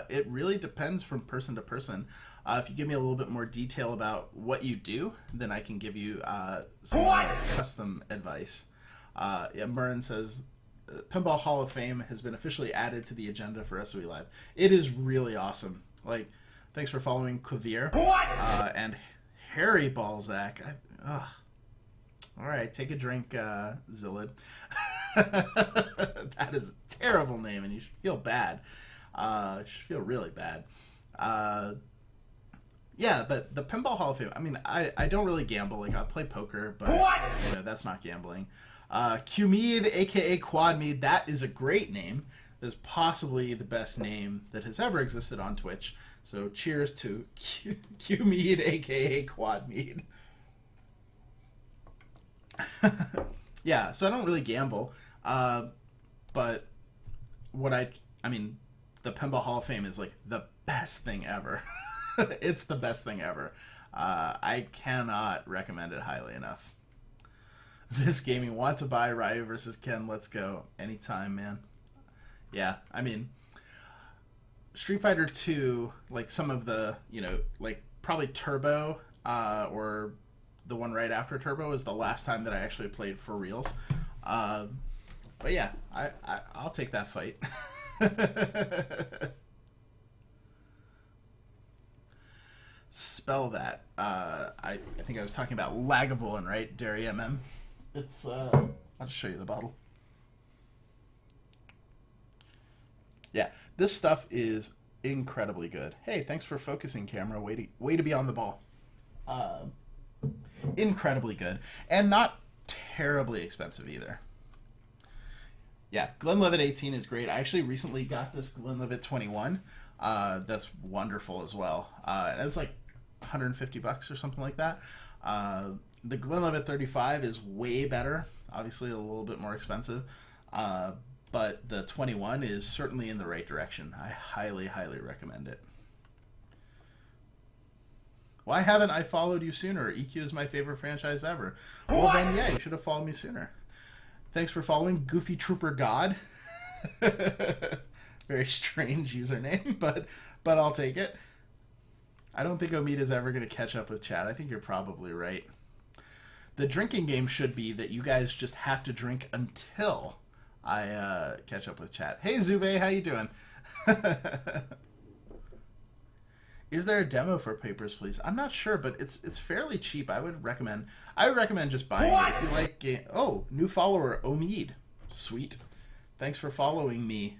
It really depends from person to person. If you give me a little bit more detail about what you do, then I can give you some custom advice. Yeah, Murren says, Pinball Hall of Fame has been officially added to the agenda for SOE Live. It is really awesome. Like, thanks for following Quivir and Harry Balzac. All right, take a drink, Zillid. That is a terrible name, and you should feel bad. You should feel really bad. Yeah, but the Pinball Hall of Fame, I mean, I don't really gamble. Like, I play poker, but, you know, that's not gambling. Qmead, a.k.a. Quadmead, that is a great name. That is possibly the best name that has ever existed on Twitch. So cheers to Qmead, a.k.a. Quadmead. Yeah, so I don't really gamble. But what I mean, the Pinball Hall of Fame is like the best thing ever. It's the best thing ever. I cannot recommend it highly enough. This gaming, want to buy Ryu versus Ken, let's go. Anytime, man. Yeah, I mean, Street Fighter 2, like some of the, you know, like probably Turbo, or the one right after Turbo is the last time that I actually played for reals. But yeah, I'll take that fight. Spell that. I think I was talking about Lagavulin, right? Dairy MM. It's I'll just show you the bottle. Yeah, this stuff is incredibly good. Hey, thanks for focusing, camera. Way to be on the ball. Incredibly good, and not terribly expensive either. Yeah, Glenlivet 18 is great. I actually recently got this Glenlivet 21. That's wonderful as well. It's like $150 or something like that. The Glenlivet 35 is way better. Obviously, a little bit more expensive. But the 21 is certainly in the right direction. I highly, highly recommend it. Why haven't I followed you sooner? EQ is my favorite franchise ever. Well, then, yeah, you should have followed me sooner. Thanks for following Goofy Trooper God. Very strange username, but I'll take it. I don't think Omid is ever going to catch up with chat. I think you're probably right. The drinking game should be that you guys just have to drink until I catch up with chat. Hey, Zube, how you doing? Is there a demo for Papers, Please? I'm not sure, but it's fairly cheap. I would recommend just buying it if you like game. Oh, new follower, Omid. Sweet. Thanks for following me.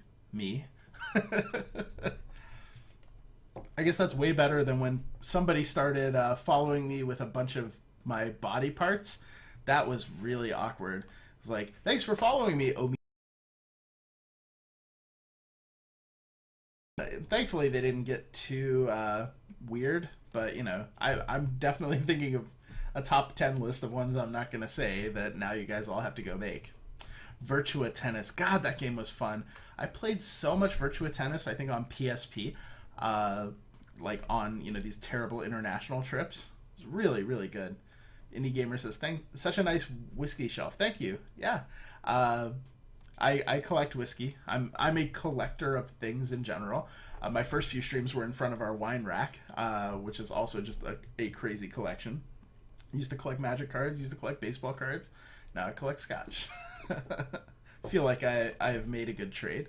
I guess that's way better than when somebody started following me with a bunch of my body parts. That was really awkward. It's like, thanks for following me, Omid. Thankfully, they didn't get too weird, but, you know, I'm definitely thinking of a top 10 list of ones I'm not going to say that now you guys all have to go make. Virtua Tennis. God, that game was fun. I played so much Virtua Tennis, I think, on PSP, like on, you know, these terrible international trips. It's really, really good. Indie Gamer says, such a nice whiskey shelf. Thank you. Yeah. I collect whiskey. I'm a collector of things in general. My first few streams were in front of our wine rack, which is also just a crazy collection. Used to collect Magic cards, used to collect baseball cards. Now I collect scotch. Feel like I have made a good trade.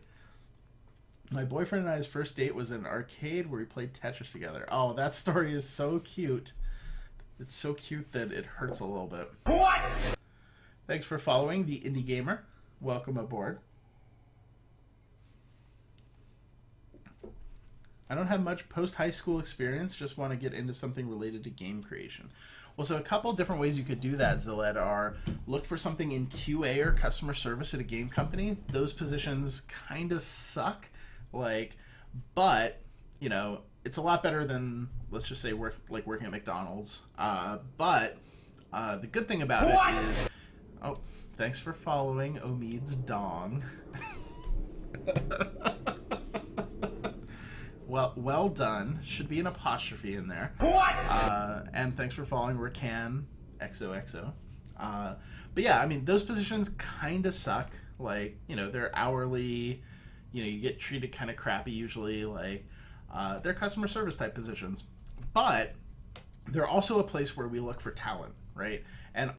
My boyfriend and I's first date was in an arcade where we played Tetris together. Oh, that story is so cute. It's so cute that it hurts a little bit. What? Thanks for following the Indie Gamer. Welcome aboard. I don't have much post-high school experience, just want to get into something related to game creation. Well, so a couple different ways you could do that, Ziled, are look for something in QA or customer service at a game company. Those positions kind of suck, but, you know, it's a lot better than, let's just say, working at McDonald's. But the good thing about it is... Oh, thanks for following Omid's Dong. Well done. Should be an apostrophe in there. What? And thanks for following Rakan XOXO. But yeah, I mean, those positions kind of suck. Like, you know, they're hourly. You know, you get treated kind of crappy usually. Like, they're customer service type positions. But they're also a place where we look for talent, right? And